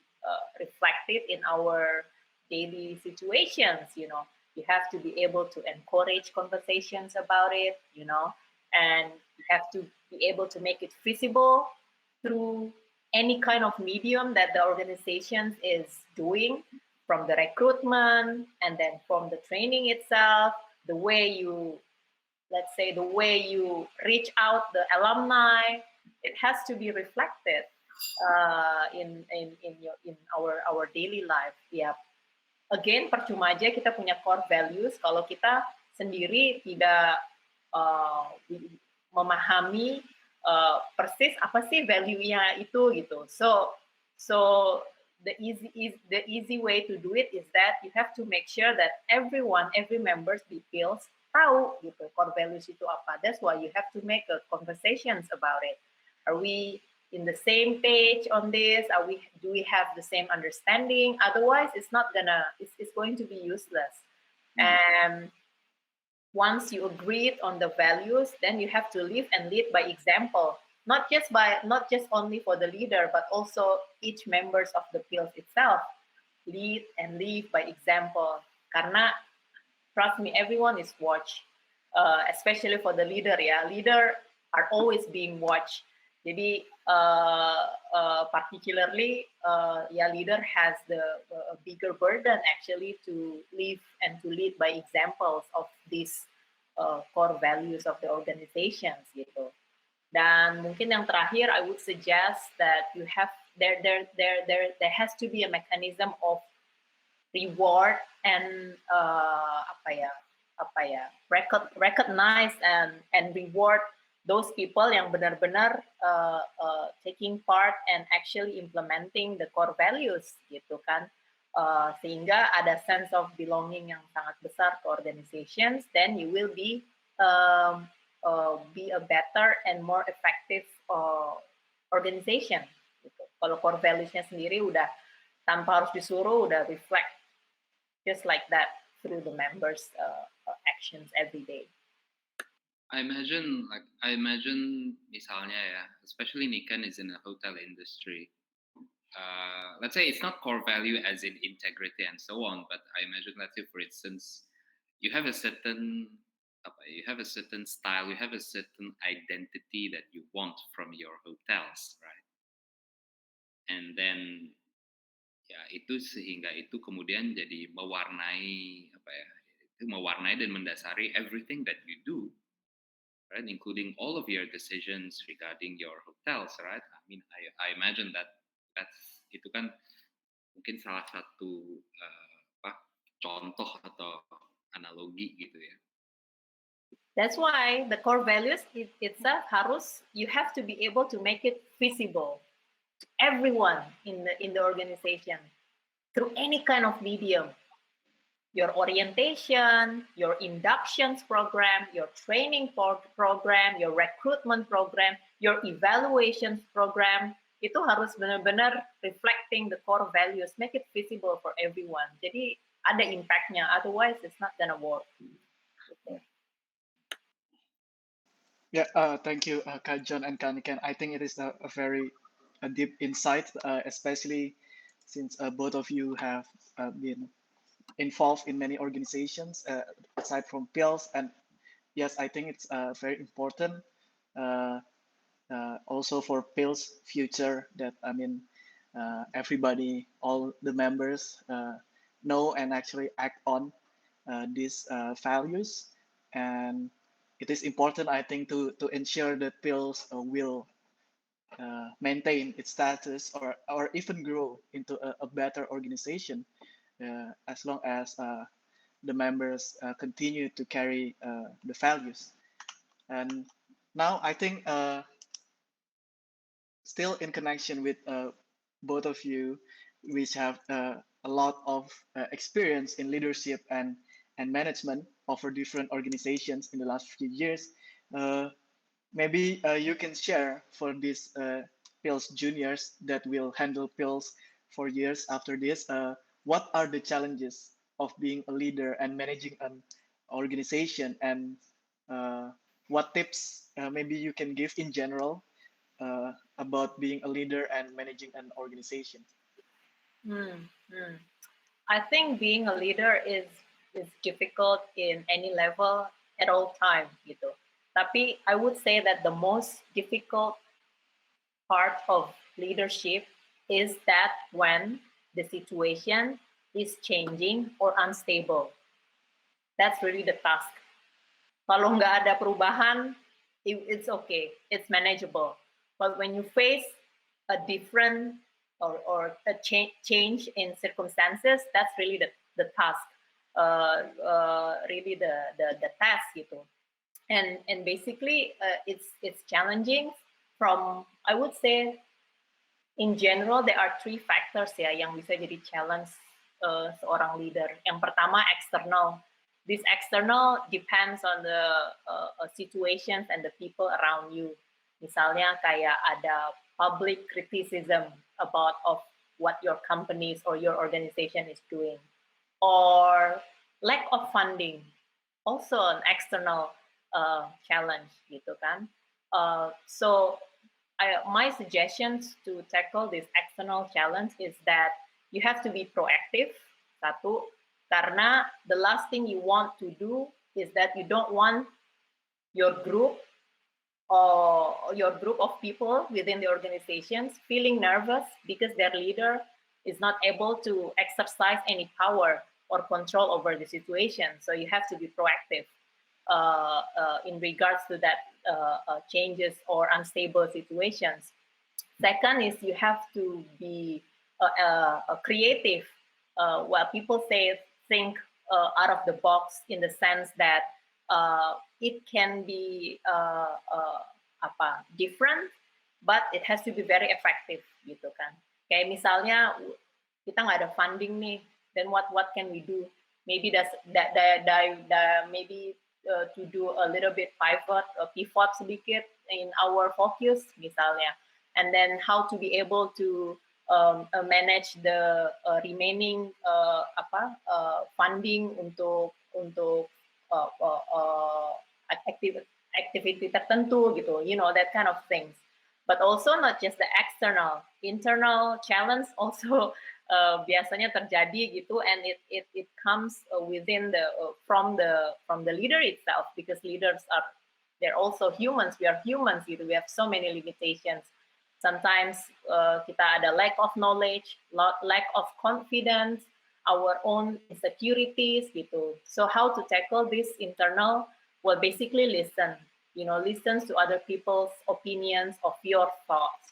reflected in our daily situations. You have to be able to encourage conversations about it. And you have to be able to make it visible through any kind of medium that the organization is doing, from the recruitment and then from the training itself, the way you, let's say, the way you reach out the alumni, it has to be reflected in our daily life. Yeah. Again, percuma aja kita punya core values kalau kita sendiri tidak memahami persis apa sih value-nya itu gitu. So the easy way to do it is that you have to make sure that every members di PILS tahu gitu core values itu apa. That's why you have to make a conversations about it. Are we in the same page on this? Do we have the same understanding? Otherwise, it's going to be useless. And once you agreed on the values, then you have to live and lead by example. Not just only for the leader, but also each members of the PILS itself. Lead and live by example. Karena trust me, everyone is watched, especially for the leader. Yeah, leader are always being watched. Jadi particularly, leader has a bigger burden actually to live and to lead by examples of these core values of the organizations gitu. Dan mungkin yang terakhir, I would suggest that you have there has to be a mechanism of reward and recognize and reward those people yang benar-benar taking part and actually implementing the core values gitu kan, sehingga ada sense of belonging yang sangat besar to organizations. Then you will be a better and more effective organization gitu. Kalau core values-nya sendiri udah tanpa harus disuruh udah reflect just like that through the members' actions every day. I imagine misalnya ya, especially Niken is in the hotel industry. Let's say it's not core value as in integrity and so on, but I imagine, let's say for instance, you have a certain style, you have a certain identity that you want from your hotels, right? And then ya itu sehingga itu kemudian jadi mewarnai dan mendasari everything that you do. Right, including all of your decisions regarding your hotels, right? I mean, I imagine that's itu kan mungkin salah satu contoh atau analogi gitu ya. That's why the core values itself you have to be able to make it visible to everyone in the organization through any kind of medium. Your orientation, your inductions program, your training program, your recruitment program, your evaluations program, itu harus benar-benar reflecting the core values, make it visible for everyone. Jadi ada impact-nya, otherwise it's not gonna work. Yeah, thank you, Kak John and Kak Niken. I think it is a very deep insight, especially since both of you have been involved in many organizations aside from PILS, and yes, I think it's very important uh, also for PILS future that everybody, all the members know and actually act on these values, and it is important, I think, to ensure that PILS will maintain its status or even grow into a better organization as long as the members continue to carry the values. And now I think still in connection with both of you, which have a lot of experience in leadership and management over different organizations in the last few years. Maybe you can share for these PILS juniors that will handle PILS for years after this. What are the challenges of being a leader and managing an organization, and what tips maybe you can give in general about being a leader and managing an organization? I think being a leader is difficult in any level at all time gitu. Tapi I would say that the most difficult part of leadership is that when the situation is changing or unstable. That's really the task. Kalau nggak ada perubahan, it's okay, it's manageable. But when you face a different or a change in circumstances, that's really the task, really the task gitu. And basically, it's challenging from, I would say, in general there are three factors ya yang bisa jadi challenge seorang leader. Yang pertama external. This external depends on the situations and the people around you. Misalnya kayak ada public criticism about of what your companies or your organization is doing, or lack of funding, also an external challenge gitu kan. So my suggestions to tackle this external challenge is that you have to be proactive, satu, karena the last thing you want to do is that you don't want your group or your group of people within the organizations feeling nervous because their leader is not able to exercise any power or control over the situation. So you have to be proactive in regards to that changes or unstable situations. Second is you have to be creative. What people say, think out of the box in the sense that it can be different, but it has to be very effective gitu kan. Kayak misalnya kita nggak ada funding nih, then what can we do? Maybe maybe to do a little bit pivot sedikit in our focus misalnya, and then how to be able to manage the remaining funding untuk activity tertentu gitu, you know, that kind of things. But also not just the external, internal challenge also biasanya terjadi gitu, and it comes within the from the leader itself, because leaders they're also humans. We are humans gitu. We have so many limitations. Sometimes kita ada lack of knowledge, lack of confidence, our own insecurities gitu. So how to tackle this internal? Well, basically listen. You know, listen to other people's opinions of your thoughts.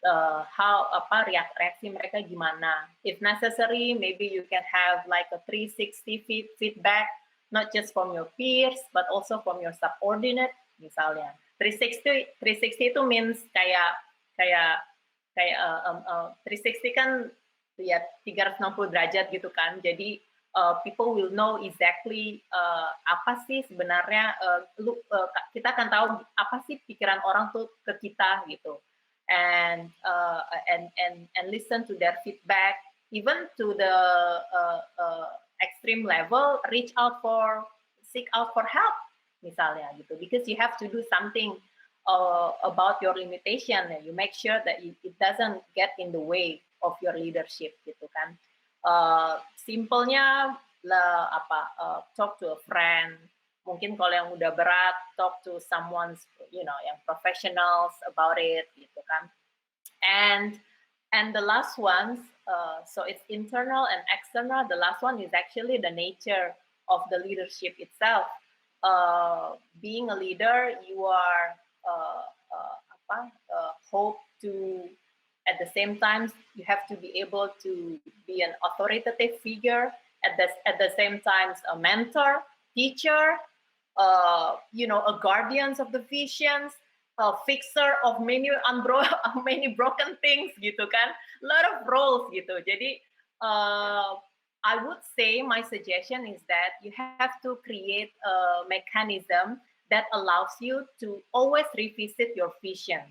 How reaksi mereka gimana? If necessary, maybe you can have like a 360 feedback, not just from your peers, but also from your subordinate, misalnya. 360 itu means kayak 360 kan ya 360 derajat gitu kan. Jadi people will know exactly apa sih sebenarnya kita akan tahu apa sih pikiran orang tuh ke kita gitu. And listen to their feedback, even to the extreme level, seek out for help misalnya gitu, because you have to do something about your limitation, and you make sure that it doesn't get in the way your leadership gitu kan. Simpelnya talk to a friend. Mungkin kalau yang udah berat, talk to someone, yang professionals about it gitu kan. And the last ones, so it's internal and external. The last one is actually the nature of the leadership itself. Being a leader, you are hope to, at the same time, you have to be able to be an authoritative figure. At the same time, a mentor, teacher, a guardian of the visions, a fixer of many many broken things gitu kan, a lot of roles gitu. Jadi I would say my suggestion is that you have to create a mechanism that allows you to always revisit your vision.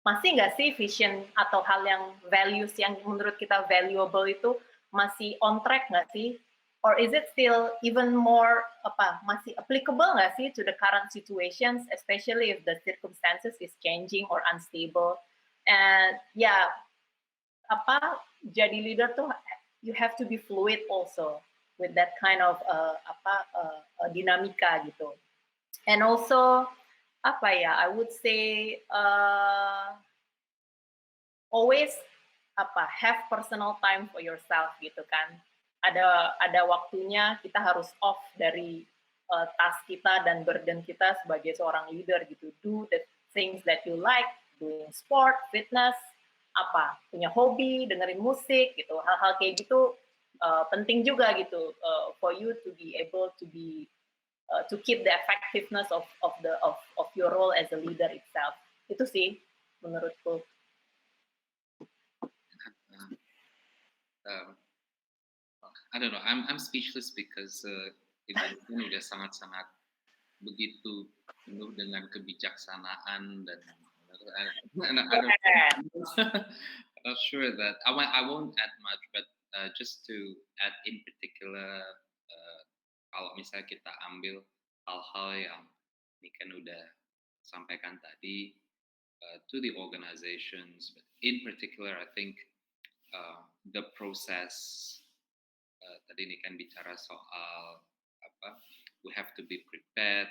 Masih nggak sih vision atau hal yang values yang menurut kita valuable itu masih on track nggak sih? Or is it still even more masih applicable nggak sih to the current situations, especially if the circumstances is changing or unstable? And jadi leader tuh you have to be fluid also with that kind of dinamika gitu. And also I would say always have personal time for yourself gitu kan. Ada waktunya kita harus off dari task kita dan burden kita sebagai seorang leader gitu. Do the things that you like, doing sport, fitness, punya hobi, dengerin musik gitu. Hal-hal kayak gitu penting juga gitu for you to be able to be to keep the effectiveness of your role as a leader itself. Itu sih menurutku. I don't know. I'm speechless because ini udah sangat-sangat begitu penuh dengan kebijaksanaan dan I'm not sure that I won't add much, but just to add in particular, kalau misalnya kita ambil hal-hal yang Niken udah sampaikan tadi to the organizations, but in particular, I think the process. Tadi Niken bicara soal we have to be prepared,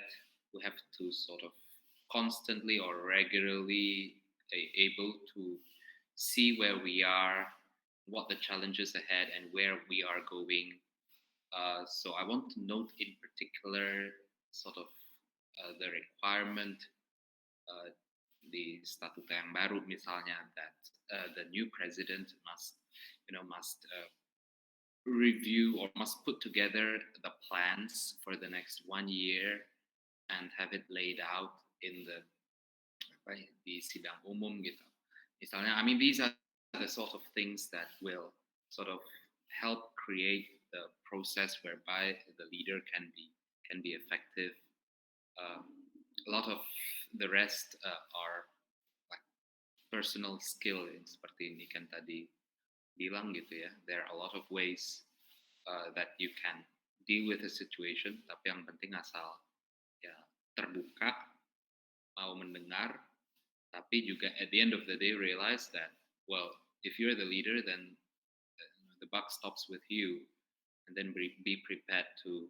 we have to sort of constantly or regularly able to see where we are, what the challenges ahead, and where we are going. So I want to note in particular sort of the requirement di statuta yang baru misalnya that the new president must review or must put together the plans for the next 1 year and have it laid out in di sidang umum gitu. Misalnya, I mean, these are the sort of things that will sort of help create the process whereby the leader can be effective. A lot of the rest are like personal skill, seperti Niken tadi bilang gitu ya. There are a lot of ways that you can deal with a situation, tapi yang penting asal ya terbuka, mau mendengar, tapi juga at the end of the day realize that, well, if you're the leader, then the buck stops with you, and then be prepared to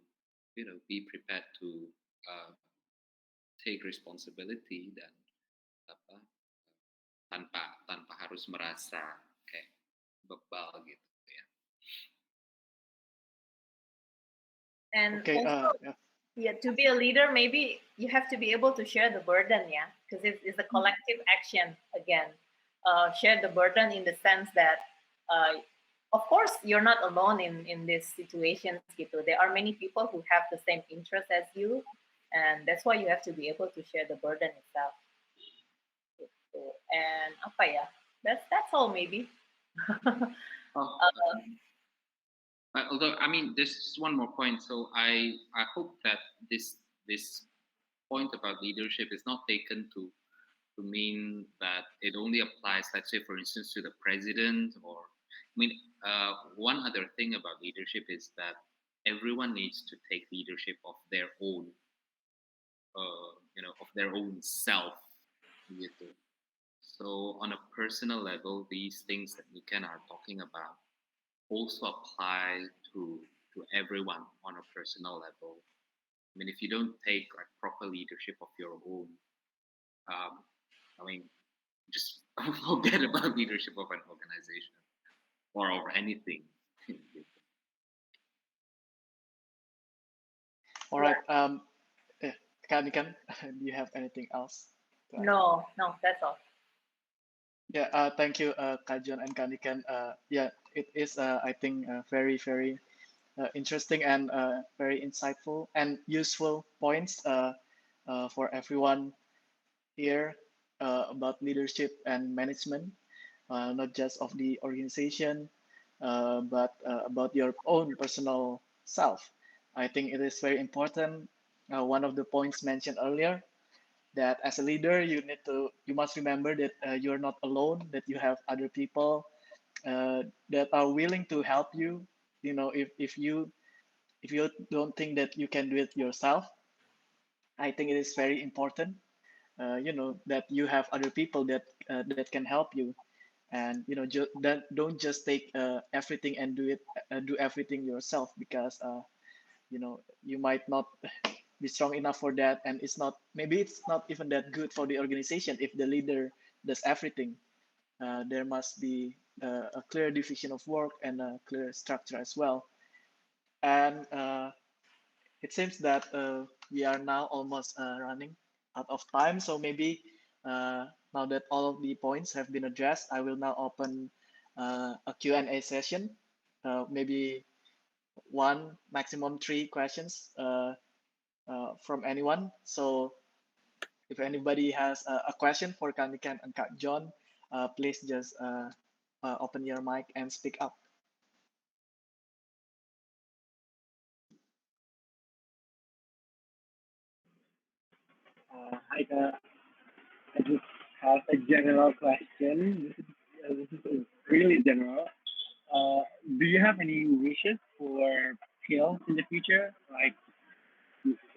take responsibility dan tanpa harus merasa kayak bebal gitu ya. And also, to be a leader, maybe you have to be able to share the burden, because it's a collective action again. Share the burden in the sense that, of course, you're not alone in these situations. Gitu. There are many people who have the same interest as you, and that's why you have to be able to share the burden itself. Gitu. And that's all maybe. Although, I mean, there's one more point. So I hope that this point about leadership is not taken to mean that it only applies, let's say, for instance, to the president. Or, I mean, one other thing about leadership is that everyone needs to take leadership of their own, of their own self. Gitu. So on a personal level, these things that Niken are talking about also apply to everyone on a personal level. I mean, if you don't take like proper leadership of your own, um, I mean, just forget about leadership of an organization or of anything. All right. Eh, Niken, do you have anything else to add? No, that's all. Yeah, thank you, Kajon and Kanikan. Yeah, it is, I think, very, very interesting and very insightful and useful points for everyone here about leadership and management, not just of the organization, but about your own personal self. I think it is very important. One of the points mentioned earlier, that as a leader you must remember that you're not alone, that you have other people that are willing to help you. You know, if you don't think that you can do it yourself, I think it is very important, you know, that you have other people that can help you. And you know, that don't just take everything and do everything yourself, because you know, you might not be strong enough for that, and maybe it's not even that good for the organization if the leader does everything. There must be a clear division of work and a clear structure as well. And it seems that we are now almost running out of time, so maybe now that all of the points have been addressed, I will now open a Q&A session, maybe one, maximum three questions from anyone. So if anybody has a question for Kanikan and Kak John, please just open your mic and speak up. Hi, I just have a general question. This is really general. Uh, do you have any wishes for skills in the future? Like,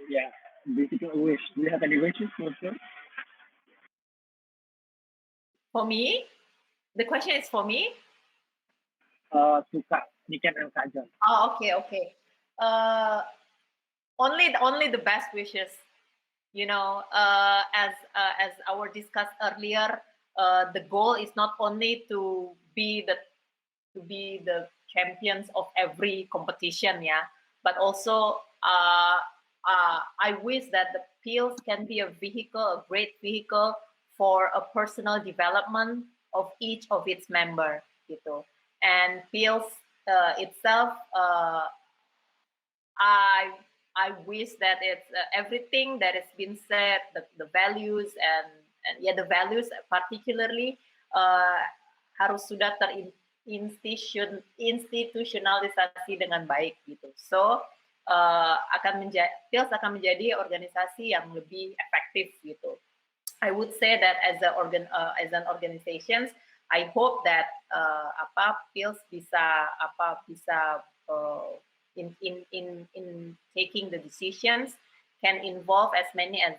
yeah, basically a wish. Do you have any wishes for skills? For me, the question is for me. To Kak Niken and Kak John. Oh, okay. Uh, only the best wishes. You know, as our discussed earlier, the goal is not only to be the champions of every competition, yeah, but also I wish that the PILS can be a great vehicle for a personal development of each of its member, gitu. And PILS itself, I I wish that it's everything that has been said, the values and yeah, the values particularly uh, harus sudah institusionalisasi dengan baik gitu. So PILS akan menjadi organisasi yang lebih efektif gitu. I would say that as an organization, I hope that PILS bisa in taking the decisions can involve as many as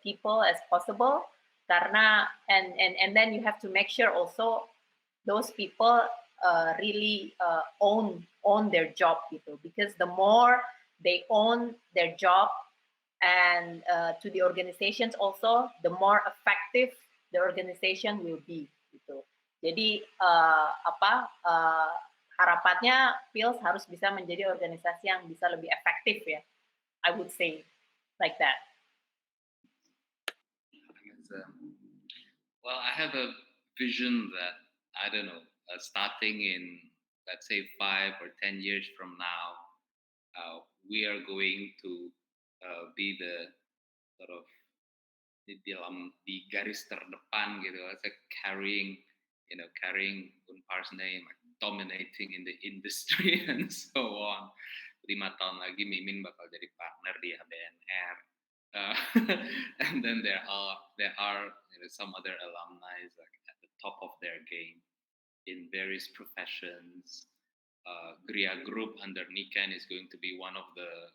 people as possible, karena and then you have to make sure also those people really own their job gitu, because the more they own their job and to the organizations also, the more effective the organization will be gitu. Jadi harapannya PILS harus bisa menjadi organisasi yang bisa lebih efektif ya. I would say like that. Well, I have a vision that, I don't know, starting in, let's say, 5 or 10 years from now, we are going to be the sort of di garis terdepan gitu, carrying, carrying Unpar's name, dominating in the industry and so on. 5 tahun lagi Mimin bakal jadi partner di ABNR. And then there are some other alumni like at the top of their game in various professions. Gria Group under Niken is going to be one of the,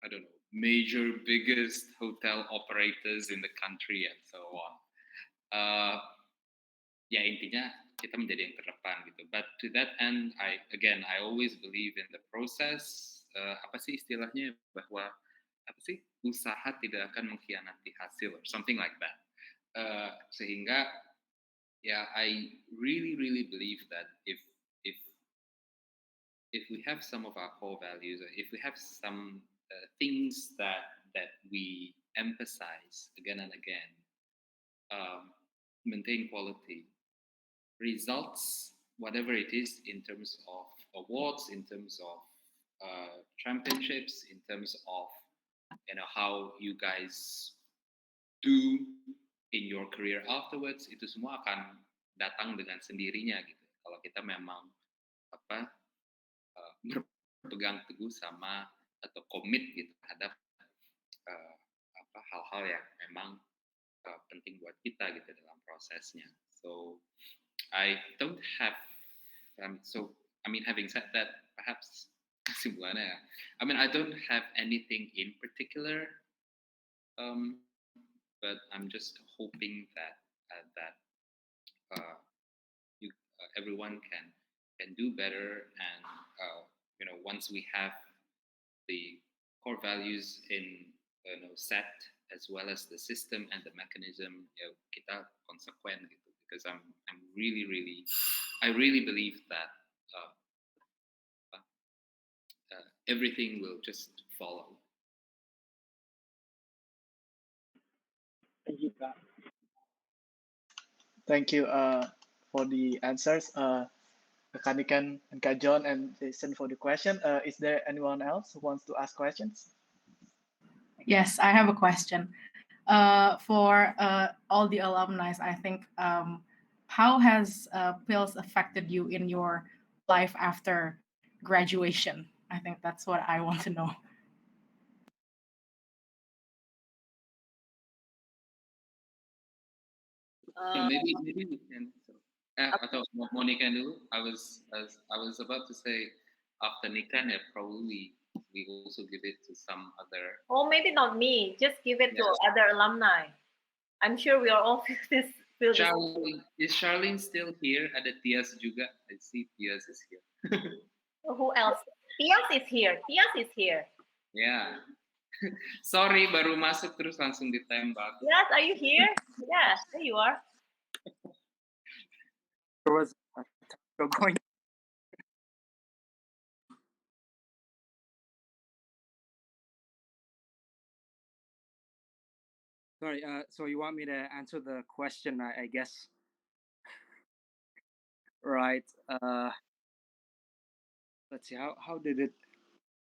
I don't know, major biggest hotel operators in the country and so on. uh, ya intinya kita menjadi yang terdepan gitu. But to that end, I always believe in the process. Apa sih istilahnya, bahwa apa sih, usaha tidak akan mengkhianati hasil or something like that. Sehingga ya I really believe that if we have some of our core values, or if we have some things that we emphasize again and again, maintain quality, results, whatever it is, in terms of awards, in terms of championships, in terms of how you guys do in your career afterwards, itu semua akan datang dengan sendirinya gitu. Kalau kita memang berpegang teguh sama atau komit gitu terhadap hal-hal yang memang penting buat kita gitu dalam prosesnya. So I don't have having said that, perhaps kesimpulannya, I don't have anything in particular, but I'm just hoping that everyone can do better, and once we have the core values in set, as well as the system and the mechanism, kita konsekuen gitu, because I really believe that everything will just follow. Thank you, Kak. Thank you for the answers, Kak Niken and Kak John and Jason, for the question. Is there anyone else who wants to ask questions? Yes, I have a question. For all the alumni, I think, how has PILS affected you in your life after graduation? I think that's what I want to know. Maybe we can. Atau mau Niken dulu? I was about to say, after Niken, probably we also give it to some other. Oh, maybe not me. Just give it to other alumni. I'm sure we are all feel Charlene, is Charlene still here? Ada Tias juga. I see Tias is here. Who else? Tias is here. Tias is here. Yeah. Sorry, baru masuk terus langsung ditembak. Yes, are you here? Yeah, there you are. There was going. Sorry, so you want me to answer the question, I guess? Right. Let's see, how did it...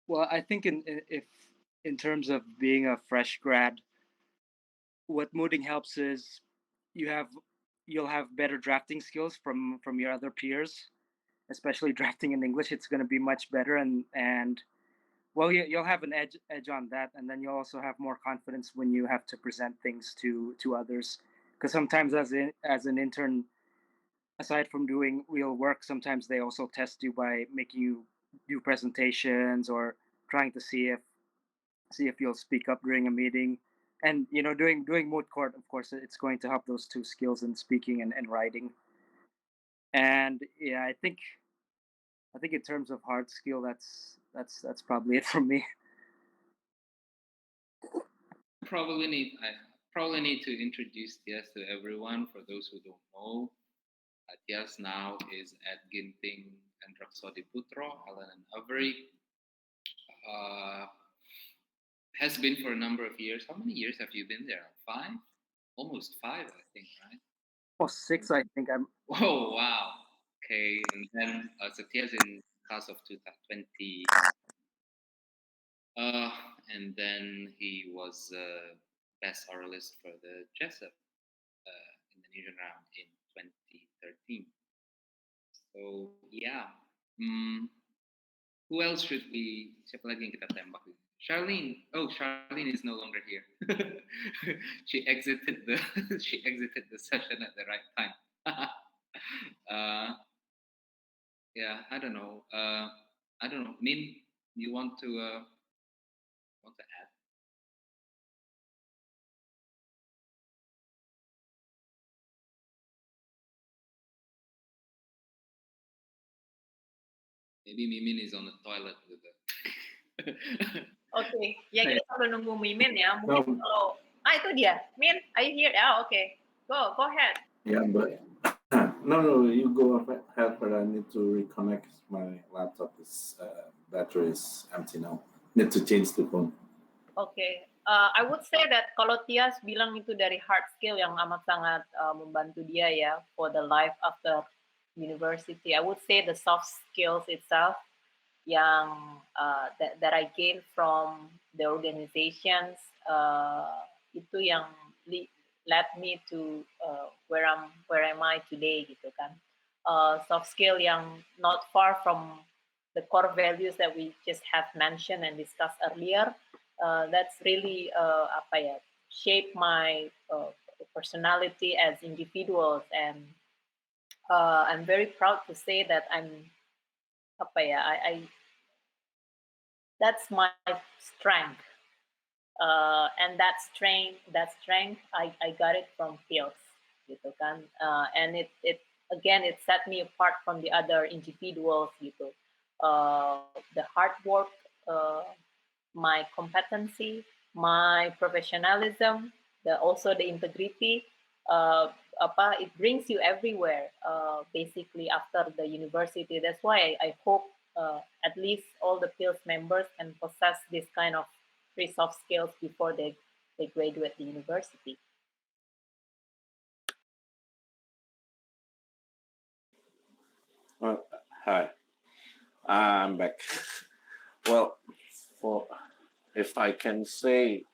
Well, I think in terms of being a fresh grad, what mooding helps is you'll have better drafting skills from your other peers, especially drafting in English. It's going to be much better, and well, you'll have an edge on that, and then you'll also have more confidence when you have to present things to others. Because sometimes as an intern, aside from doing real work, sometimes they also test you by making you do presentations or trying to see if you'll speak up during a meeting. And doing moot court, of course, it's going to help those two skills in speaking and writing. And yeah, I think in terms of hard skill, that's probably it from me. Probably need to introduce Tias to everyone, for those who don't know. Tias now is at Ginting and Raksodi Putro, LL.M. Has been for a number of years. How many years have you been there? 5? Almost 5, I think, right? Oh, 6, I think. Oh, wow. Okay, and then Tias in class of 2020. And then he was best oralist for the Jessup Indonesian round in 2013. So yeah, who else should we? Siapa lagi yang kita tembak? Charlene. Oh, Charlene is no longer here. she exited the session at the right time. Yeah, I don't know. Min, you want to add? Maybe Mimin is on the toilet with the. Oke, ya kita sambil nunggu Mimin ya. Mungkin kalau itu dia, Min, are you here? Okay, go ahead. Yeah, but no, you go ahead. But I need to reconnect my laptop. This battery is empty now. Need to change the phone. Oke, I would say that kalau Tias bilang itu dari hard skill yang amat sangat membantu dia ya for the life after university, I would say the soft skills itself yang that I gained from the organizations itu yang led me to where am I today gitu kan. Soft skill yang not far from the core values that we just have mentioned and discussed earlier. That's really shape my personality as individuals, and I'm very proud to say that I that's my strength, and that strength I got it from PILS gitu kan, and it again it set me apart from the other individuals gitu, the hard work, my competency, my professionalism, also the integrity, it brings you everywhere, basically after the university. That's why I hope at least all the PILS members can possess this kind of three soft skills before they graduate the university. Hi, I'm back. Well, if I can say,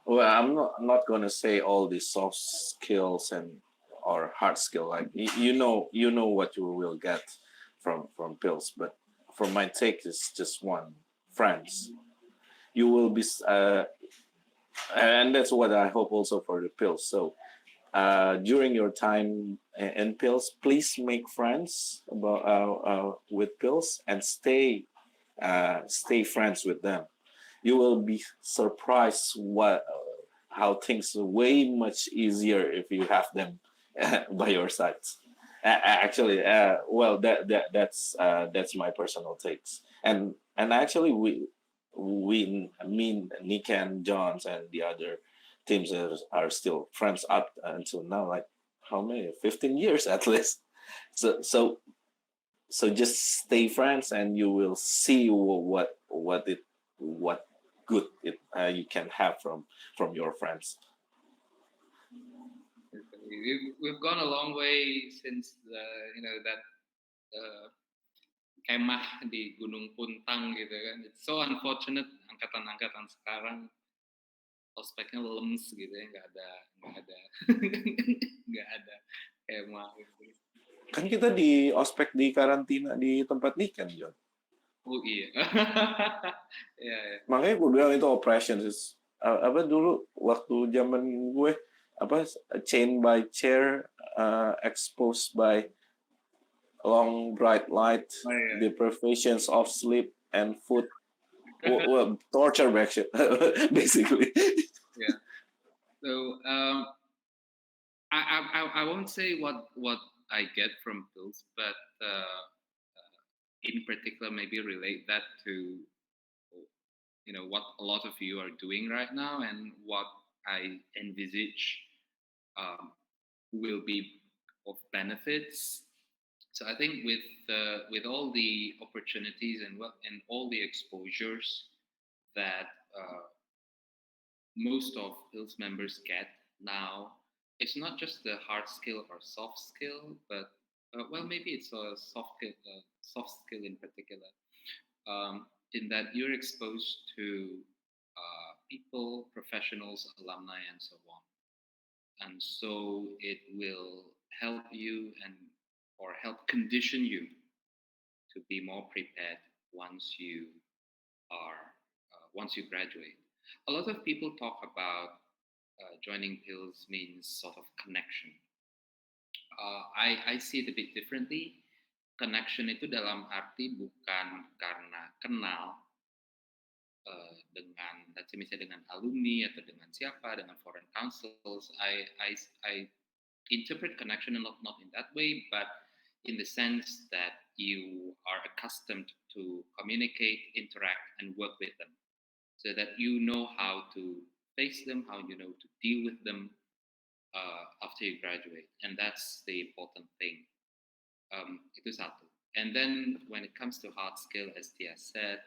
well, I'm not gonna say all these soft skills or hard skill. Like you know what you will get from pills, but from my take, it's just one: friends. You will be, and that's what I hope also for the pills. So during your time in pills, please make friends with pills and stay friends with them. You will be surprised how things are way much easier if you have them by your side. Actually, well, that's my personal takes, and actually Niken, Johns, and the other teams are still friends up until now. Like how many? 15 years at least. So just stay friends, and you will see what good you can have from your friends. We've gone a long way since that kemah di Gunung Puntang gitu kan. It's so unfortunate angkatan sekarang ospeknya lemes gitu ya, nggak ada nggak ada kemah gitu. Kan kita di ospek di karantina di tempat Niken, John. Oh iya. Yeah. Makanya gue bilang itu operations. Apa dulu waktu zaman gue chain by chair, exposed by long bright light, deprivations of sleep and food, well, torture basically. Yeah. So I won't say what I get from pills, but in particular maybe relate that to what a lot of you are doing right now and what I envisage will be of benefits. So I think with all the opportunities and all the exposures that most of PILS members get now, it's not just the hard skill or soft skill, but well, maybe it's a soft skill in particular. In that you're exposed to people, professionals, alumni, and so on. And so it will help you or help condition you to be more prepared once you graduate. A lot of people talk about joining PILS means sort of connection. I see it a bit differently. Connection itu dalam arti bukan karena kenal dengan, misalnya dengan alumni atau dengan siapa, dengan foreign councils. I interpret connection not in that way, but in the sense that you are accustomed to communicate, interact, and work with them, so that you know how to face them, how you know to deal with them after you graduate, and that's the important thing. Itu satu. And then when it comes to hard skill, as Tia said,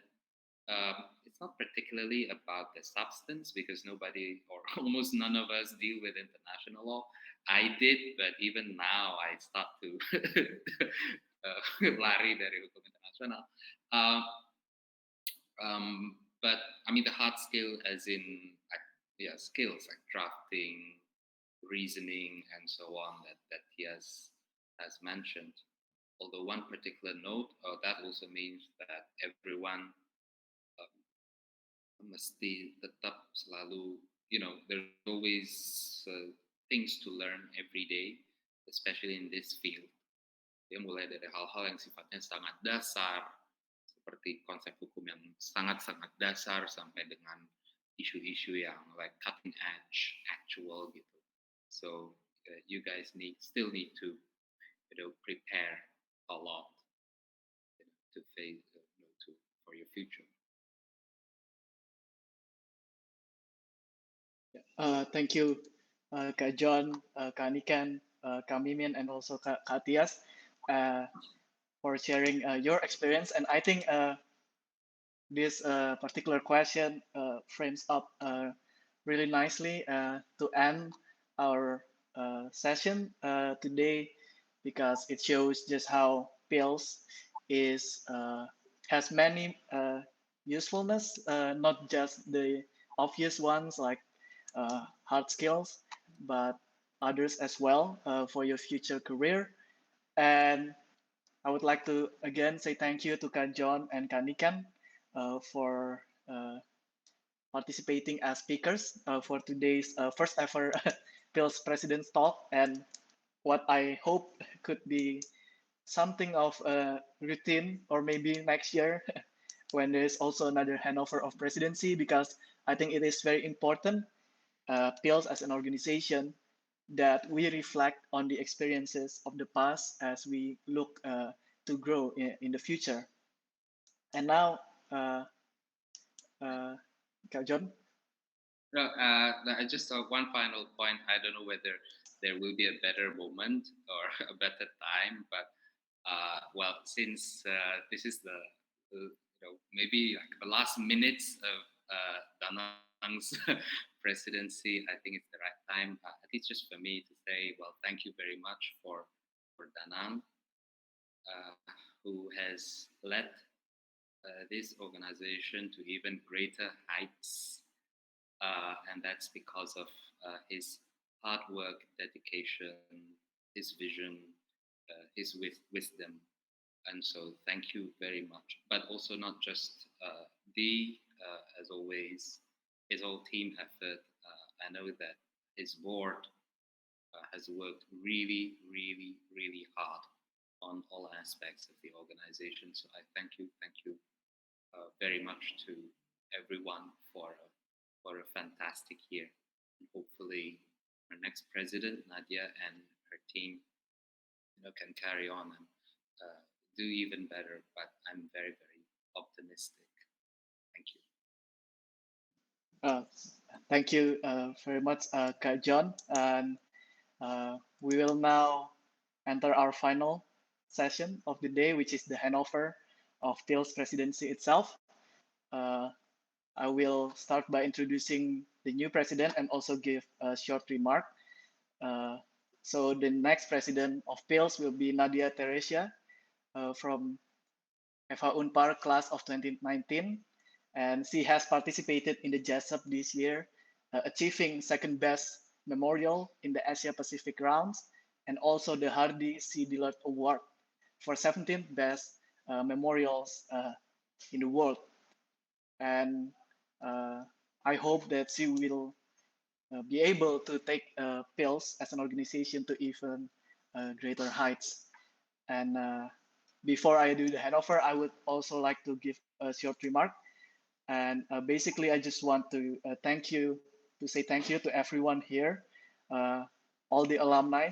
it's not particularly about the substance because nobody or almost none of us deal with international law. I did, but even now I start to lari dari hukum internasional. But I mean the hard skill, as in skills like drafting, reasoning, and so on that he has mentioned. Although one particular note, that also means that everyone mesti tetap selalu, there's always things to learn every day, especially in this field. Dia mulai dari hal-hal yang sifatnya sangat dasar, seperti konsep hukum yang sangat-sangat dasar, sampai dengan isu-isu yang like cutting edge, actual gitu. So you guys still need to, prepare a lot to face for your future. Thank you, Kak John, Kak Niken, Kak Mimin, and also Kak Tias for sharing your experience. And I think this particular question frames up really nicely to end our session today, because it shows just how PILS has many usefulness, not just the obvious ones like hard skills, but others as well for your future career. And I would like to again say thank you to Kak John and Kak Niken for participating as speakers for today's first ever PILS President's Talk, and what I hope could be something of a routine, or maybe next year when there's also another handover of presidency, because I think it is very important, PILS as an organization, that we reflect on the experiences of the past as we look to grow in the future. And now, Kak John? No, just one final point. I don't know whether there will be a better moment or a better time, but well, since this is the maybe like the last minutes of Danang's presidency, I think it's the right time, at least just for me, to say, well, thank you very much for Danang, who has led this organization to even greater heights. And that's because of his hard work, dedication, his vision, his wisdom. And so thank you very much. But also not just as always, his whole team effort. I know that his board has worked really, really, really hard on all aspects of the organization. So I thank you very much to everyone for a fantastic year. And hopefully our next president, Nadia, and her team, can carry on and do even better. But I'm very, very optimistic. Thank you. Thank you very much, Kak John. And we will now enter our final session of the day, which is the handover of PILS presidency itself. I will start by introducing the new president and also give a short remark. So the next president of PILS will be Nadia Teresia from FH Unpar class of 2019. And she has participated in the JASUP this year, achieving second best memorial in the Asia Pacific rounds, and also the Hardy C. Dillard Award for 17th best memorials in the world. And I hope that she will be able to take PILS as an organization to even greater heights. And before I do the handover, I would also like to give a short remark. And basically, I just want to say thank you to everyone here, all the alumni,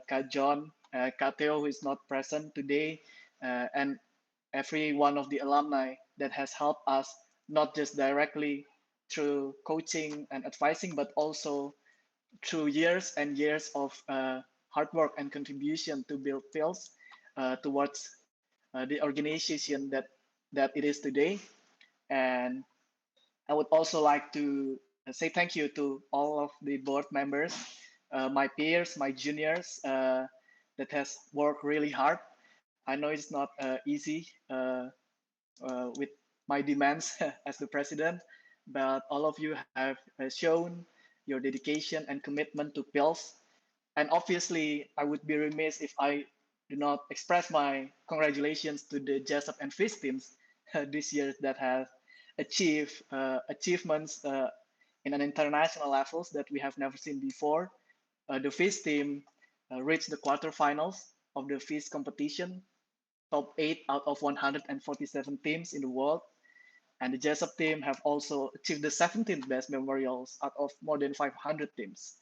Kak John, Kak Theo, who is not present today, and every one of the alumni that has helped us, not just directly through coaching and advising, but also through years and years of hard work and contribution to build PILS towards the organization that it is today. And I would also like to say thank you to all of the board members, my peers, my juniors that has worked really hard. I know it's not easy with my demands as the president, but all of you have shown your dedication and commitment to PILS. And obviously, I would be remiss if I do not express my congratulations to the JESUP and FIS teams this year that have achieved achievements in an international levels that we have never seen before. The FIS team reached the quarterfinals of the FIS competition, top 8 out of 147 teams in the world. And the JESUP team have also achieved the 17th best memorials out of more than 500 teams.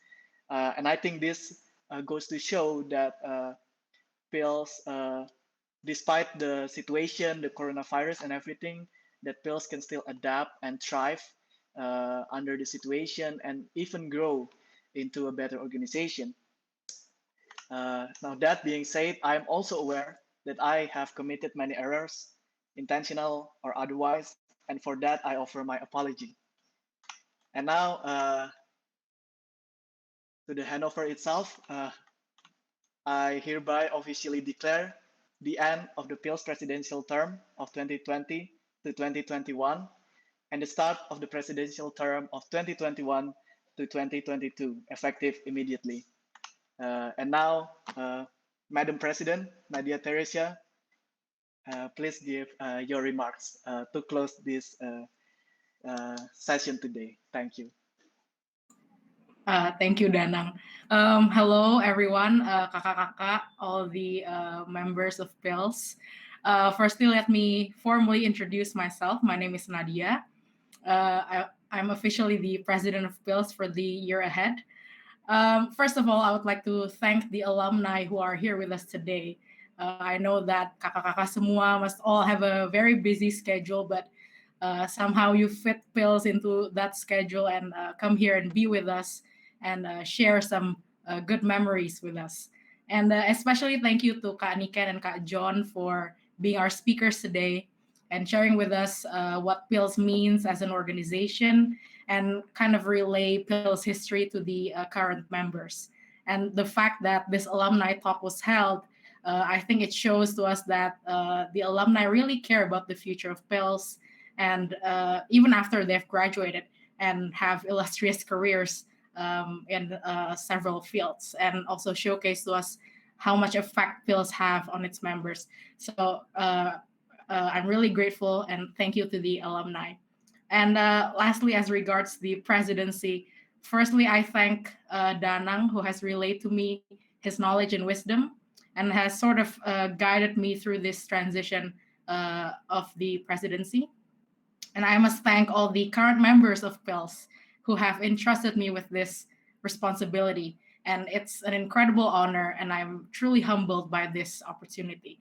And I think this goes to show that PILS, despite the situation, the coronavirus and everything, that PILS can still adapt and thrive under the situation and even grow into a better organization. Now that being said, I'm also aware that I have committed many errors, intentional or otherwise, and for that I offer my apology. And now to the handover itself, I hereby officially declare the end of the PILS presidential term of 2020 to 2021 and the start of the presidential term of 2021 to 2022, effective immediately. And now, Madam President, Nadia Teresia, please give your remarks to close this session today. Thank you. Thank you, Danang. Hello, everyone, kakak-kakak, all the members of PILS. Firstly, let me formally introduce myself. My name is Nadia. I'm officially the president of PILS for the year ahead. First of all, I would like to thank the alumni who are here with us today. I know that kakak-kakak semua must all have a very busy schedule, but somehow you fit PILS into that schedule and come here and be with us and share some good memories with us. And especially thank you to Kak Niken and Kak John for being our speakers today and sharing with us what PILS means as an organization and kind of relay PILS history to the current members. And the fact that this alumni talk was held, I think it shows to us that the alumni really care about the future of PILS, and even after they've graduated and have illustrious careers in several fields, and also showcase to us how much effect PILS have on its members. So I'm really grateful and thank you to the alumni. And lastly, as regards the presidency, firstly, I thank Danang, who has relayed to me his knowledge and wisdom and has sort of guided me through this transition of the presidency. And I must thank all the current members of PILS who have entrusted me with this responsibility. And it's an incredible honor, and I'm truly humbled by this opportunity.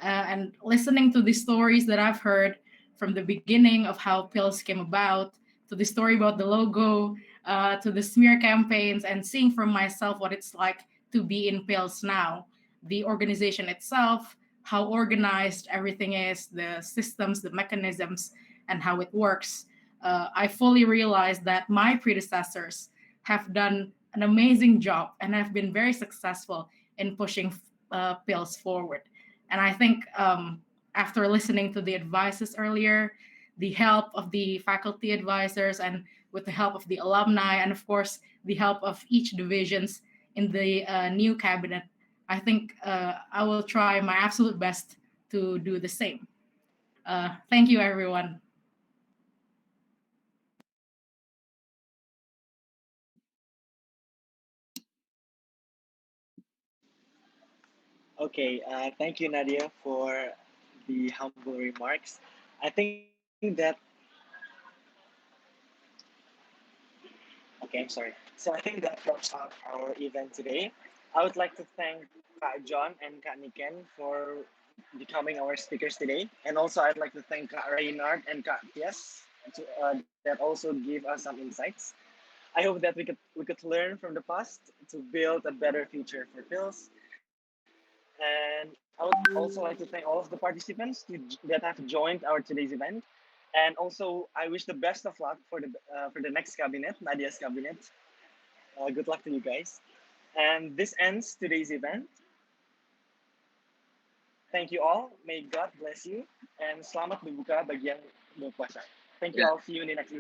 And listening to the stories that I've heard from the beginning of how PILS came about, to the story about the logo, to the smear campaigns, and seeing for myself what it's like to be in PILS now, the organization itself, how organized everything is, the systems, the mechanisms, and how it works, I fully realize that my predecessors have done an amazing job and have been very successful in pushing PILS forward. And I think after listening to the advices earlier, the help of the faculty advisors, and with the help of the alumni, and of course, the help of each divisions in the new cabinet, I think I will try my absolute best to do the same. Thank you, everyone. Okay, thank you, Nadia, for the humble remarks. I think that Okay, I'm sorry. So I think that wraps up our event today. I would like to thank Kak John and Kak Niken for becoming our speakers today. And also, I'd like to thank Kak Reynard and Kak Tias that also give us some insights. I hope that we could learn from the past to build a better future for PILS. And I would also like to thank all of the participants that have joined our today's event. And also, I wish the best of luck for the next cabinet, Nadia's cabinet. Good luck to you guys. And this ends today's event. Thank you all. May God bless you. And selamat berbuka bagi yang berpuasa. Thank you Yeah. all. See you in the next event.